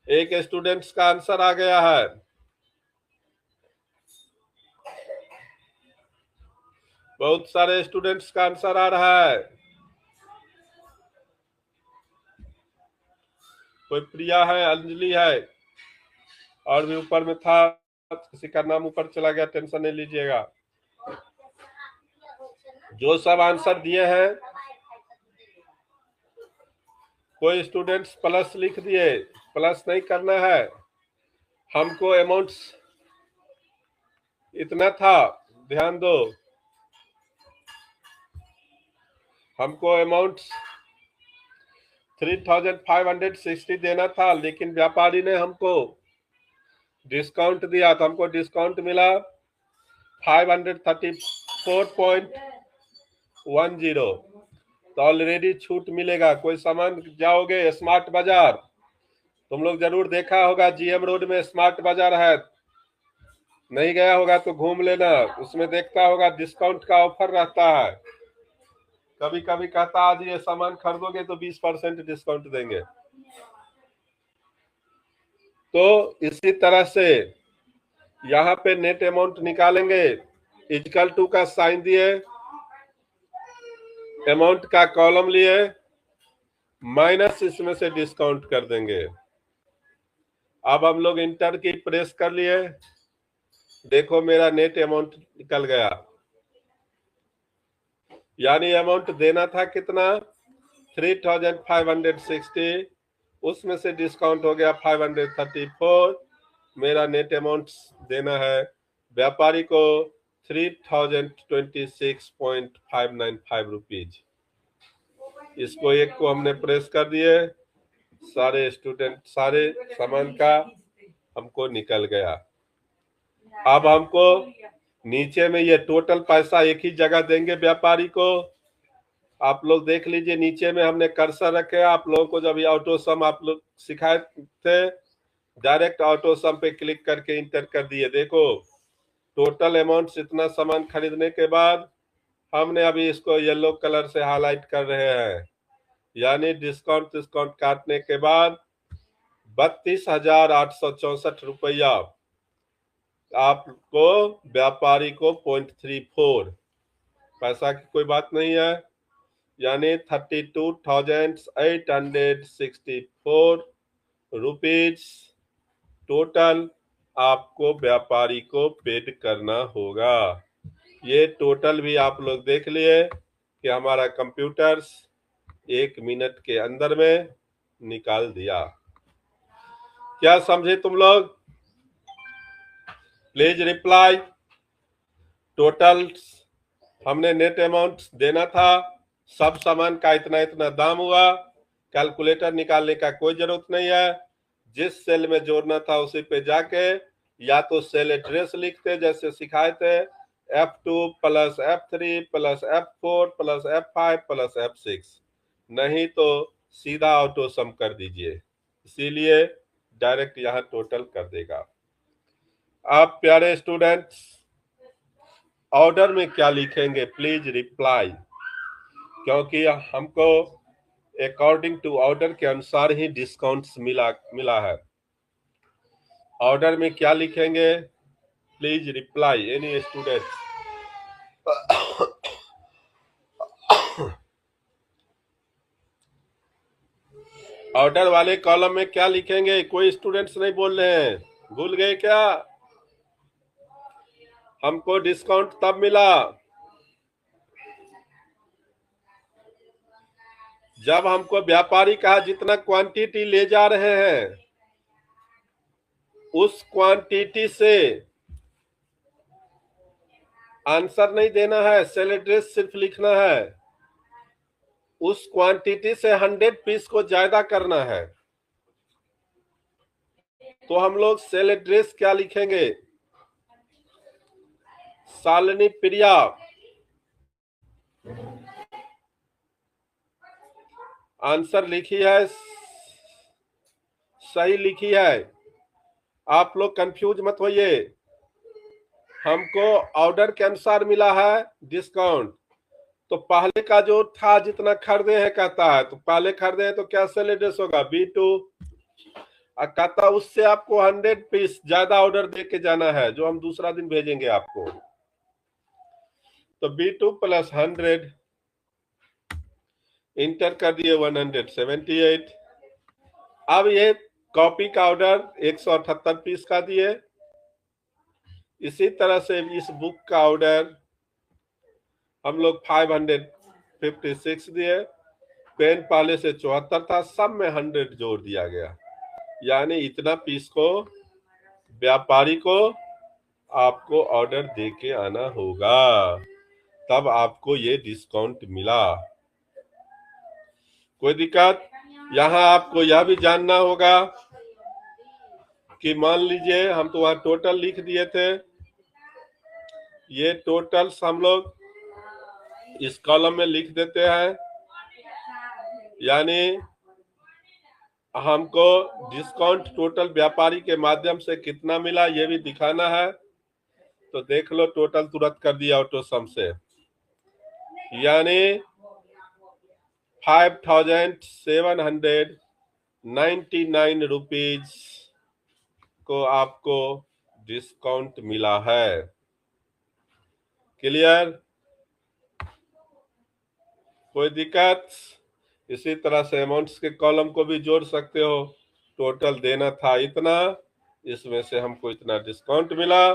एक स्टूडेंट्स का आंसर आ गया है। बहुत सारे स्टूडेंट्स का आंसर आ रहा है। कोई प्रिया है, अंजलि है, और भी ऊपर में था, किसी का नाम ऊपर चला गया, टेंशन नहीं लीजिएगा। जो सब आंसर दिए हैं, कोई स्टूडेंट्स प्लस लिख दिए, प्लस नहीं करना है हमको। अमाउंट इतना था, ध्यान दो, हमको अमाउंट 3560 देना था, लेकिन व्यापारी ने हमको डिस्काउंट दिया, तो हमको डिस्काउंट मिला 534.10, तो ऑलरेडी छूट मिलेगा। कोई सामान जाओगे स्मार्ट बाजार, तुम लोग जरूर देखा होगा, GM रोड में स्मार्ट बाजार है, नहीं गया होगा तो घूम लेना, उसमें देखता होगा डिस्काउंट का ऑफर रहता है। कभी कभी कहता आज ये सामान खरीदोगे तो 20% डिस्काउंट देंगे। तो इसी तरह से यहाँ पे नेट अमाउंट निकालेंगे। इक्वल टू का साइन दिए, अमाउंट का कॉलम लिए, माइनस इसमें से डिस्काउंट कर देंगे। अब हम लोग इंटर की प्रेस कर लिए, देखो मेरा नेट अमाउंट निकल गया, यानी अमाउंट देना था कितना 3560, उसमें से डिस्काउंट हो गया 534। मेरा नेट अमाउंट देना है व्यापारी को 3026.595 रुपीज। इसको एक को हमने प्रेस कर दिए, सारे स्टूडेंट सारे सामान का हमको निकल गया। अब हमको नीचे में ये टोटल पैसा एक ही जगह देंगे व्यापारी को। आप लोग देख लीजिए, नीचे में हमने कर्सर रखे। आप लोगों को जब ये ऑटो सम आप लोग सिखाए थे, डायरेक्ट ऑटो सम पे क्लिक करके इंटर कर दिए। देखो टोटल अमाउंट इतना सामान खरीदने के बाद हमने अभी इसको येलो कलर से हाईलाइट कर रहे हैं, यानी डिस्काउंट काटने के बाद 32,864 रुपया आपको व्यापारी को 0.34 पैसा की कोई बात नहीं है, यानी 32,864 रुपीज टोटल आपको व्यापारी को पेड करना होगा। ये टोटल भी आप लोग देख लिए कि हमारा कंप्यूटर 1 मिनट के अंदर में निकाल दिया। क्या समझे तुम लोग? Please reply. टोटल हमने नेट अमाउंट देना था, सब सामान का इतना इतना दाम हुआ। कैलकुलेटर निकालने का कोई जरूरत नहीं है, जिस सेल में जोड़ना था उसी पे जाके या तो सेल एड्रेस लिखते जैसे सिखाए थे, F2 plus F3 plus F4 plus F5 plus F6, नहीं तो सीधा ऑटो सम कर दीजिए, इसीलिए डायरेक्ट यहाँ टोटल कर देगा। आप प्यारे स्टूडेंट्स ऑर्डर में क्या लिखेंगे प्लीज रिप्लाई, क्योंकि हमको अकॉर्डिंग टू ऑर्डर के अनुसार ही डिस्काउंट्स मिला है। ऑर्डर में क्या लिखेंगे please reply any student. Order वाले कॉलम में क्या लिखेंगे? कोई स्टूडेंट्स नहीं बोल रहे हैं, भूल गए क्या? हमको डिस्काउंट तब मिला जब हमको व्यापारी कहा जितना क्वांटिटी ले जा रहे हैं उस क्वांटिटी से आंसर नहीं देना है, सेल एड्रेस सिर्फ लिखना है। उस क्वांटिटी से 100 पीस को ज्यादा करना है, तो हम लोग सेल एड्रेस क्या लिखेंगे? शालिनी प्रिया, आंसर लिखी है, सही लिखी है। आप लोग कंफ्यूज मत होइए, हमको ऑर्डर के अनुसार मिला है डिस्काउंट। तो पहले का जो था जितना खरीदे हैं कहता है, तो पहले खरीदे हैं तो क्या सेल एड्रेस होगा B2, कहता उससे आपको 100 पीस ज्यादा ऑर्डर दे के जाना है जो हम दूसरा दिन भेजेंगे आपको, तो B2 प्लस 100 इंटर कर दिए 178। अब ये कॉपी का ऑर्डर 178 पीस का दिए। इसी तरह से इस बुक का ऑर्डर हम लोग 556 दिए। पेन पहले से 74 था, सब में 100 जोड़ दिया गया, यानी इतना पीस को व्यापारी को आपको ऑर्डर दे के आना होगा, तब आपको ये डिस्काउंट मिला। कोई दिक्कत? यहाँ आपको यह भी जानना होगा कि मान लीजिए हम तो वहां टोटल लिख दिए थे, ये टोटल्स हम लोग इस कॉलम में लिख देते हैं, यानी हमको डिस्काउंट टोटल व्यापारी के माध्यम से कितना मिला ये भी दिखाना है। तो देख लो, टोटल तुरंत कर दिया ऑटो सम से, यानी 5,799 रुपीज को आपको डिस्काउंट मिला है। क्लियर? कोई दिक्कत? इसी तरह से अमाउंट्स के कॉलम को भी जोड़ सकते हो। टोटल देना था इतना, इसमें से हमको इतना डिस्काउंट मिला,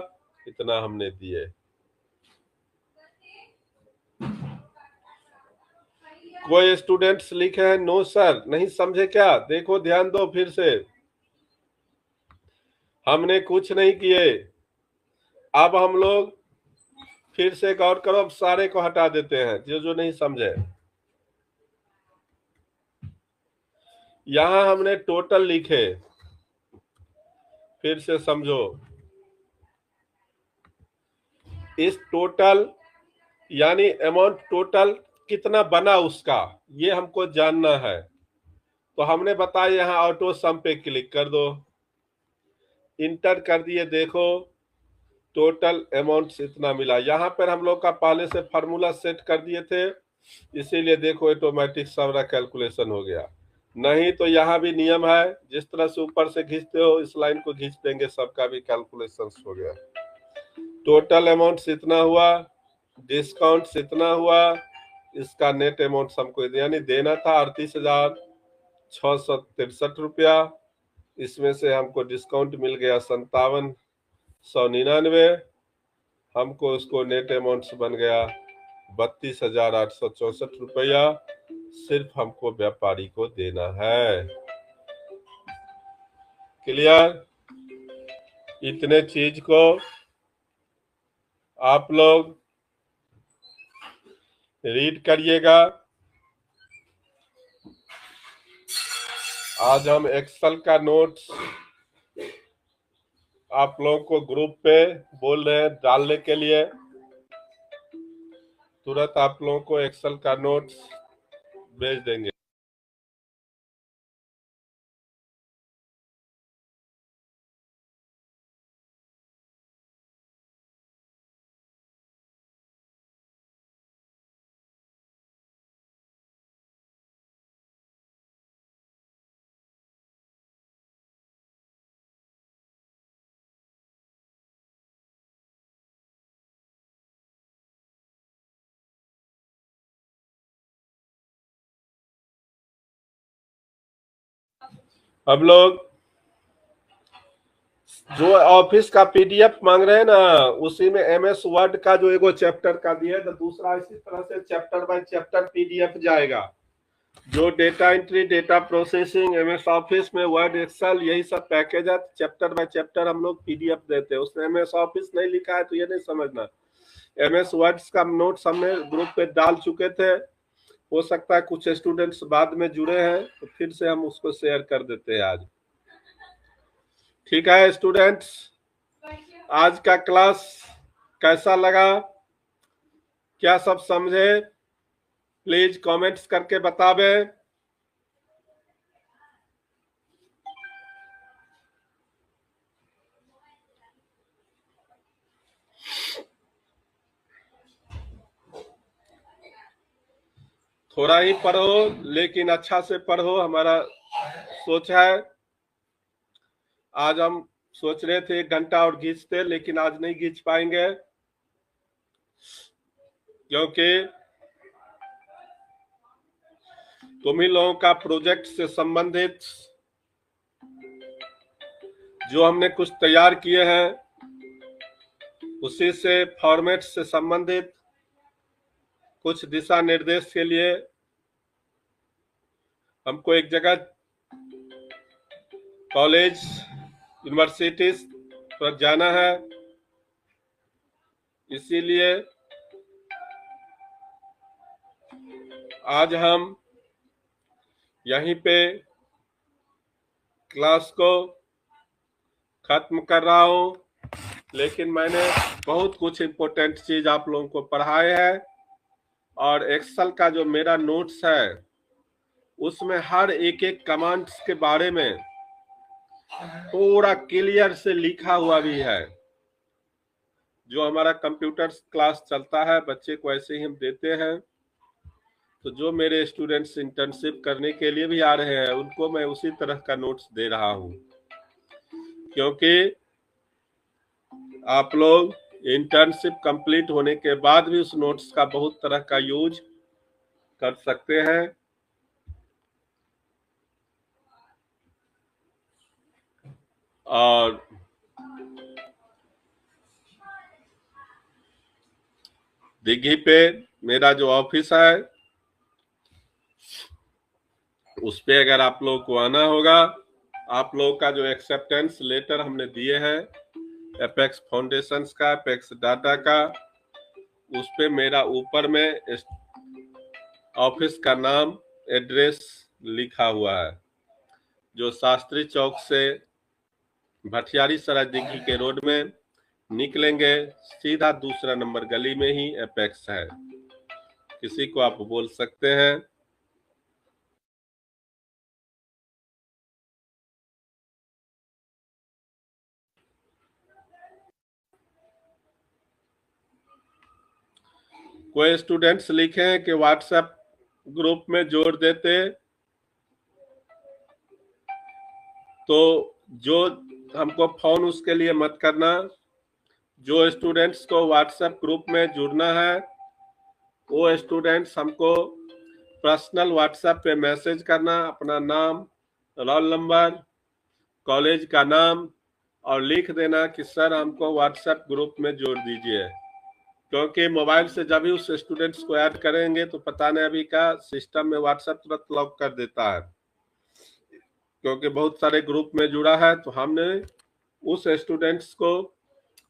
इतना हमने दिए। कोई स्टूडेंट्स लिखे हैं नो सर, नहीं समझे क्या? देखो ध्यान दो फिर से, हमने कुछ नहीं किए। अब हम लोग फिर से गौर करो, अब सारे को हटा देते हैं जो जो नहीं समझे। यहां हमने टोटल लिखे, फिर से समझो। इस टोटल यानी अमाउंट टोटल कितना बना उसका, ये हमको जानना है। तो हमने बताया यहां ऑटो सम पे क्लिक कर दो, इंटर कर दिए। देखो टोटल अमाउंट इतना मिला। यहां पर हम लोग का पहले से फार्मूला सेट कर दिए थे, इसीलिए देखो ऑटोमेटिक सारा कैलकुलेशन हो गया। नहीं तो यहाँ भी नियम है, जिस तरह से ऊपर से खींचते हो इस लाइन को खींच देंगे, सबका भी कैलकुलेशन हो गया। टोटल अमाउंट इतना हुआ, डिस्काउंट इतना हुआ, इसका नेट अमाउंट हमको यानी देना था 38,663 रुपया। इसमें से हमको डिस्काउंट मिल गया 57,199। हमको उसको नेट अमाउंट बन गया 32,864 रुपया। सिर्फ हमको व्यापारी को देना है। क्लियर? इतने चीज को आप लोग रीड करिएगा। आज हम एक्सेल का नोट्स आप लोगों को ग्रुप पे बोल रहे हैं डालने के लिए। तुरंत आप लोगों को एक्सेल का नोट्स भेज देंगे। हम लोग जो ऑफिस का पीडीएफ मांग रहे हैं ना, उसी में एमएस वर्ड का जो एगो चैप्टर का दिया है, तो दूसरा इसी तरह से चैप्टर बाय चैप्टर पीडीएफ जाएगा। जो data entry, data processing, MS office में वर्ड, एक्सेल, यही सब पैकेज है। चैप्टर बाय चैप्टर हम लोग पीडीएफ देते हैं। उसमें एमएस ऑफिस नहीं लिखा है तो ये नहीं समझना। एमएस वर्ड्स का नोट्स हमने ग्रुप पे डाल चुके थे, हो सकता है कुछ स्टूडेंट्स बाद में जुड़े हैं, तो फिर से हम उसको शेयर कर देते हैं आज। ठीक है स्टूडेंट्स, आज का क्लास कैसा लगा, क्या सब समझे, प्लीज कमेंट्स करके बतावे। थोड़ा ही पढ़ो लेकिन अच्छा से पढ़ो, हमारा सोच है। आज हम सोच रहे थे 1 घंटा और खींचते, लेकिन आज नहीं खींच पाएंगे, क्योंकि तुम ही लोगों का प्रोजेक्ट से संबंधित जो हमने कुछ तैयार किए हैं, उसी से फॉर्मेट से संबंधित कुछ दिशा निर्देश के लिए हमको एक जगह कॉलेज, यूनिवर्सिटी पर जाना है। इसीलिए आज हम यहीं पे क्लास को खत्म कर रहा हूं, लेकिन मैंने बहुत कुछ इम्पोर्टेंट चीज आप लोगों को पढ़ाए हैं। और एक्सेल का जो मेरा नोट्स है, उसमें हर एक एक कमांड्स के बारे में पूरा क्लियर से लिखा हुआ भी है। जो हमारा कंप्यूटर क्लास चलता है, बच्चे को ऐसे ही हम देते हैं, तो जो मेरे स्टूडेंट्स इंटर्नशिप करने के लिए भी आ रहे हैं, उनको मैं उसी तरह का नोट्स दे रहा हूं, क्योंकि आप लोग इंटर्नशिप कंप्लीट होने के बाद भी उस नोट्स का बहुत तरह का यूज कर सकते हैं। और दिघी पे मेरा जो ऑफिस है उस पे अगर आप लोगों को आना होगा, आप लोगों का जो एक्सेप्टेंस लेटर हमने दिए हैं एपेक्स फाउंडेशंस का, एपेक्स डाटा का, उस पे मेरा ऊपर में ऑफिस का नाम, एड्रेस लिखा हुआ है, जो शास्त्री चौक से भटियारी सराय दिघी के रोड में निकलेंगे, सीधा दूसरा नंबर गली में ही एपेक्स है। किसी को आप बोल सकते हैं। कोई स्टूडेंट्स लिखे कि व्हाट्सएप ग्रुप में जोड़ देते, तो जो हमको फोन उसके लिए मत करना। जो स्टूडेंट्स को व्हाट्सएप ग्रुप में जुड़ना है वो स्टूडेंट्स हमको पर्सनल व्हाट्सएप पे मैसेज करना, अपना नाम, रोल नंबर, कॉलेज का नाम, और लिख देना कि सर हमको व्हाट्सएप ग्रुप में जोड़ दीजिए। क्योंकि मोबाइल से जब भी उस स्टूडेंट्स को ऐड करेंगे तो पता नहीं अभी का सिस्टम में व्हाट्सएप तुरंत लॉक कर देता है, क्योंकि बहुत सारे ग्रुप में जुड़ा है। तो हमने उस स्टूडेंट्स को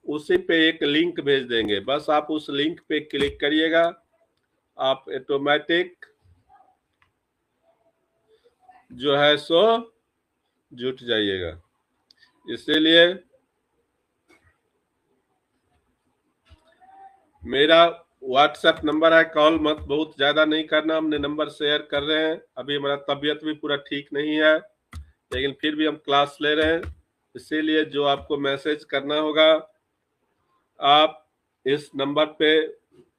उसी पे एक लिंक भेज देंगे, बस आप उस लिंक पे क्लिक करिएगा, आप ऑटोमेटिक जो है सो जुट जाइएगा। इसीलिए मेरा व्हाट्सएप नंबर है, कॉल मत बहुत ज्यादा नहीं करना, हमने नंबर शेयर कर रहे हैं। अभी हमारा तबीयत भी पूरा ठीक नहीं है, लेकिन फिर भी हम क्लास ले रहे हैं, इसीलिए जो आपको मैसेज करना होगा आप इस नंबर पे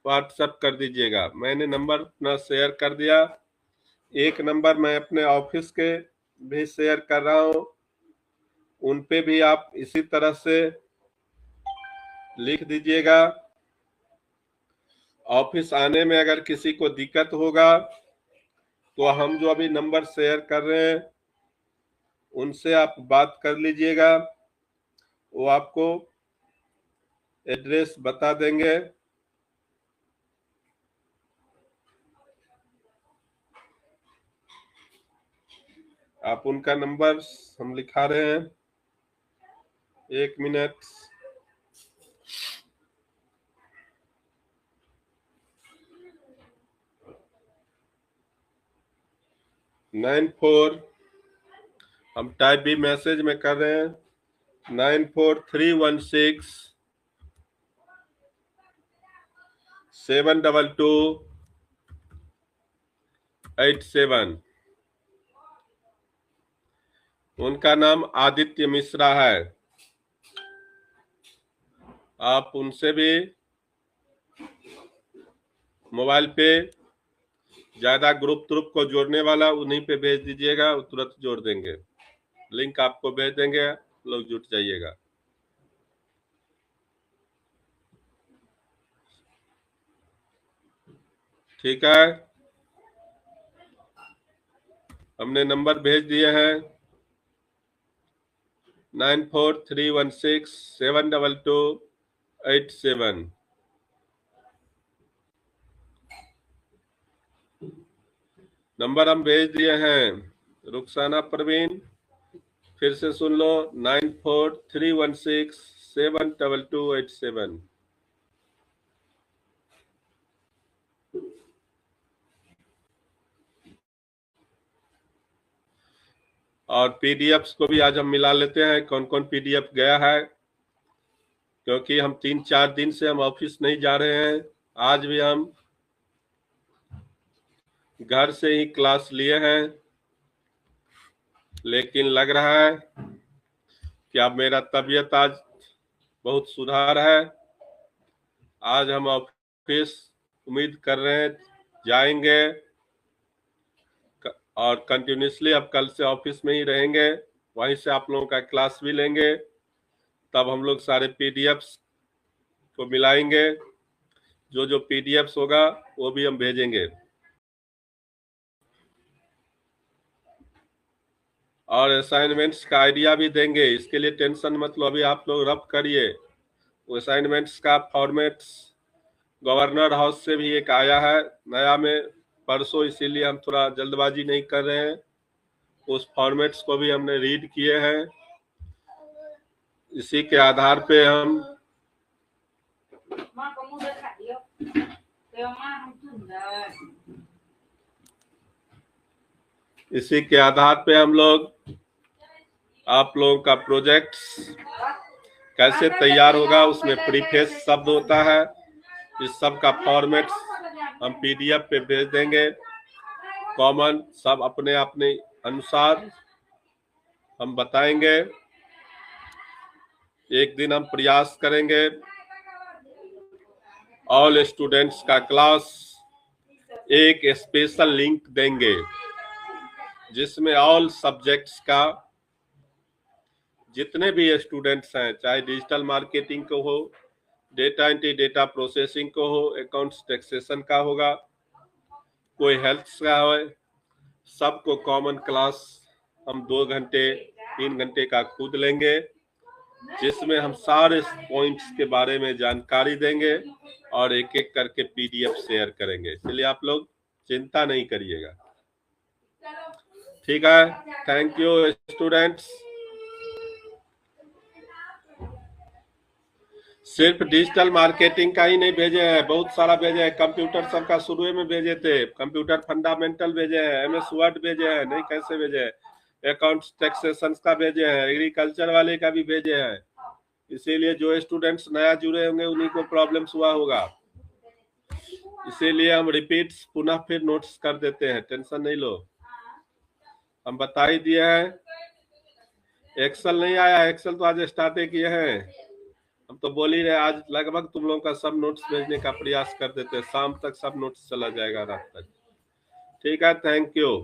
व्हाट्सएप कर दीजिएगा। मैंने नंबर अपना शेयर कर दिया। एक नंबर मैं अपने ऑफिस के भी शेयर कर रहा हूँ, उन पे भी आप इसी तरह से लिख दीजिएगा। ऑफिस आने में अगर किसी को दिक्कत होगा तो हम जो अभी नंबर शेयर कर रहे हैं उनसे आप बात कर लीजिएगा, वो आपको एड्रेस बता देंगे। आप उनका नंबर हम लिखा रहे हैं, 1 मिनट। 94, हम टाइप भी मैसेज में कर रहे हैं, 94316 72287। उनका नाम आदित्य मिश्रा है। आप उनसे भी मोबाइल पे ज्यादा ग्रुप को जोड़ने वाला उन्हीं पे भेज दीजिएगा, वो तुरंत जोड़ देंगे। लिंक आपको भेज देंगे, लोग जुट जाइएगा। ठीक है, हमने नंबर भेज दिए हैं, 94316 72287। नंबर हम भेज दिए हैं। रुखसाना परवीन, फिर से सुन लो, 94316 72287। और पीडीएफ्स को भी आज हम मिला लेते हैं, कौन कौन पीडीएफ गया है, क्योंकि हम 3-4 दिन से हम ऑफिस नहीं जा रहे हैं। आज भी हम घर से ही क्लास लिए हैं, लेकिन लग रहा है कि अब मेरा तबीयत आज बहुत सुधार है। आज हम ऑफिस उम्मीद कर रहे हैं जाएंगे, और कंटिन्यूसली अब कल से ऑफिस में ही रहेंगे, वहीं से आप लोगों का क्लास भी लेंगे। तब हम लोग सारे पीडीएफ्स को मिलाएंगे, जो जो पीडीएफ्स होगा वो भी हम भेजेंगे। और असाइनमेंट्स का आइडिया भी देंगे, इसके लिए टेंशन मत लो, अभी आप लोग रब करिए। असाइनमेंट्स का फॉर्मेट्स गवर्नर हाउस से भी एक आया है नया में परसों, इसीलिए हम थोड़ा जल्दबाजी नहीं कर रहे हैं। उस फॉर्मेट्स को भी हमने रीड किए हैं, इसी के आधार पे हम लोग आप लोगों का प्रोजेक्ट कैसे तैयार होगा, उसमें प्रीफेस शब्द होता है, इस सब का फॉर्मेट हम पीडीएफ पे भेज देंगे। कॉमन सब अपने अपने अनुसार हम बताएंगे। एक दिन हम प्रयास करेंगे ऑल स्टूडेंट्स का क्लास एक स्पेशल लिंक देंगे जिसमें ऑल सब्जेक्ट्स का जितने भी स्टूडेंट्स हैं, चाहे डिजिटल मार्केटिंग को हो, डेटा एंट्री डेटा प्रोसेसिंग को हो, अकाउंट्स टैक्सेशन का होगा, कोई हेल्थ का हो, सबको कॉमन क्लास हम 2 घंटे 3 घंटे का खुद लेंगे, जिसमें हम सारे पॉइंट्स के बारे में जानकारी देंगे और एक एक करके पीडीएफ शेयर करेंगे, इसलिए आप लोग चिंता नहीं करिएगा। ठीक है, थैंक यू स्टूडेंट्स। सिर्फ डिजिटल मार्केटिंग का ही नहीं भेजे हैं, बहुत सारा भेजे हैं। कंप्यूटर सबका शुरू में भेजे थे, कंप्यूटर फंडामेंटल भेजे हैं, एमएस वर्ड भेजे हैं, नहीं कैसे भेजे हैं, अकाउंट्स टैक्सेशन का भेजे हैं, एग्रीकल्चर वाले का भी भेजे हैं। इसीलिए जो स्टूडेंट्स नया जुड़े होंगे उन्हीं को प्रॉब्लम्स हुआ होगा, इसीलिए हम रिपीट्स पुनः फिर नोट्स कर देते हैं, टेंशन नहीं लो। हम बता ही दिए हैं। एक्सेल नहीं आया, एक्सेल तो आज स्टार्ट किए हैं, हम तो बोल ही रहे आज लगभग तुम लोगों का सब नोट्स भेजने का प्रयास कर देते हैं, शाम तक सब नोट्स चला जाएगा रात तक। ठीक है, थैंक यू।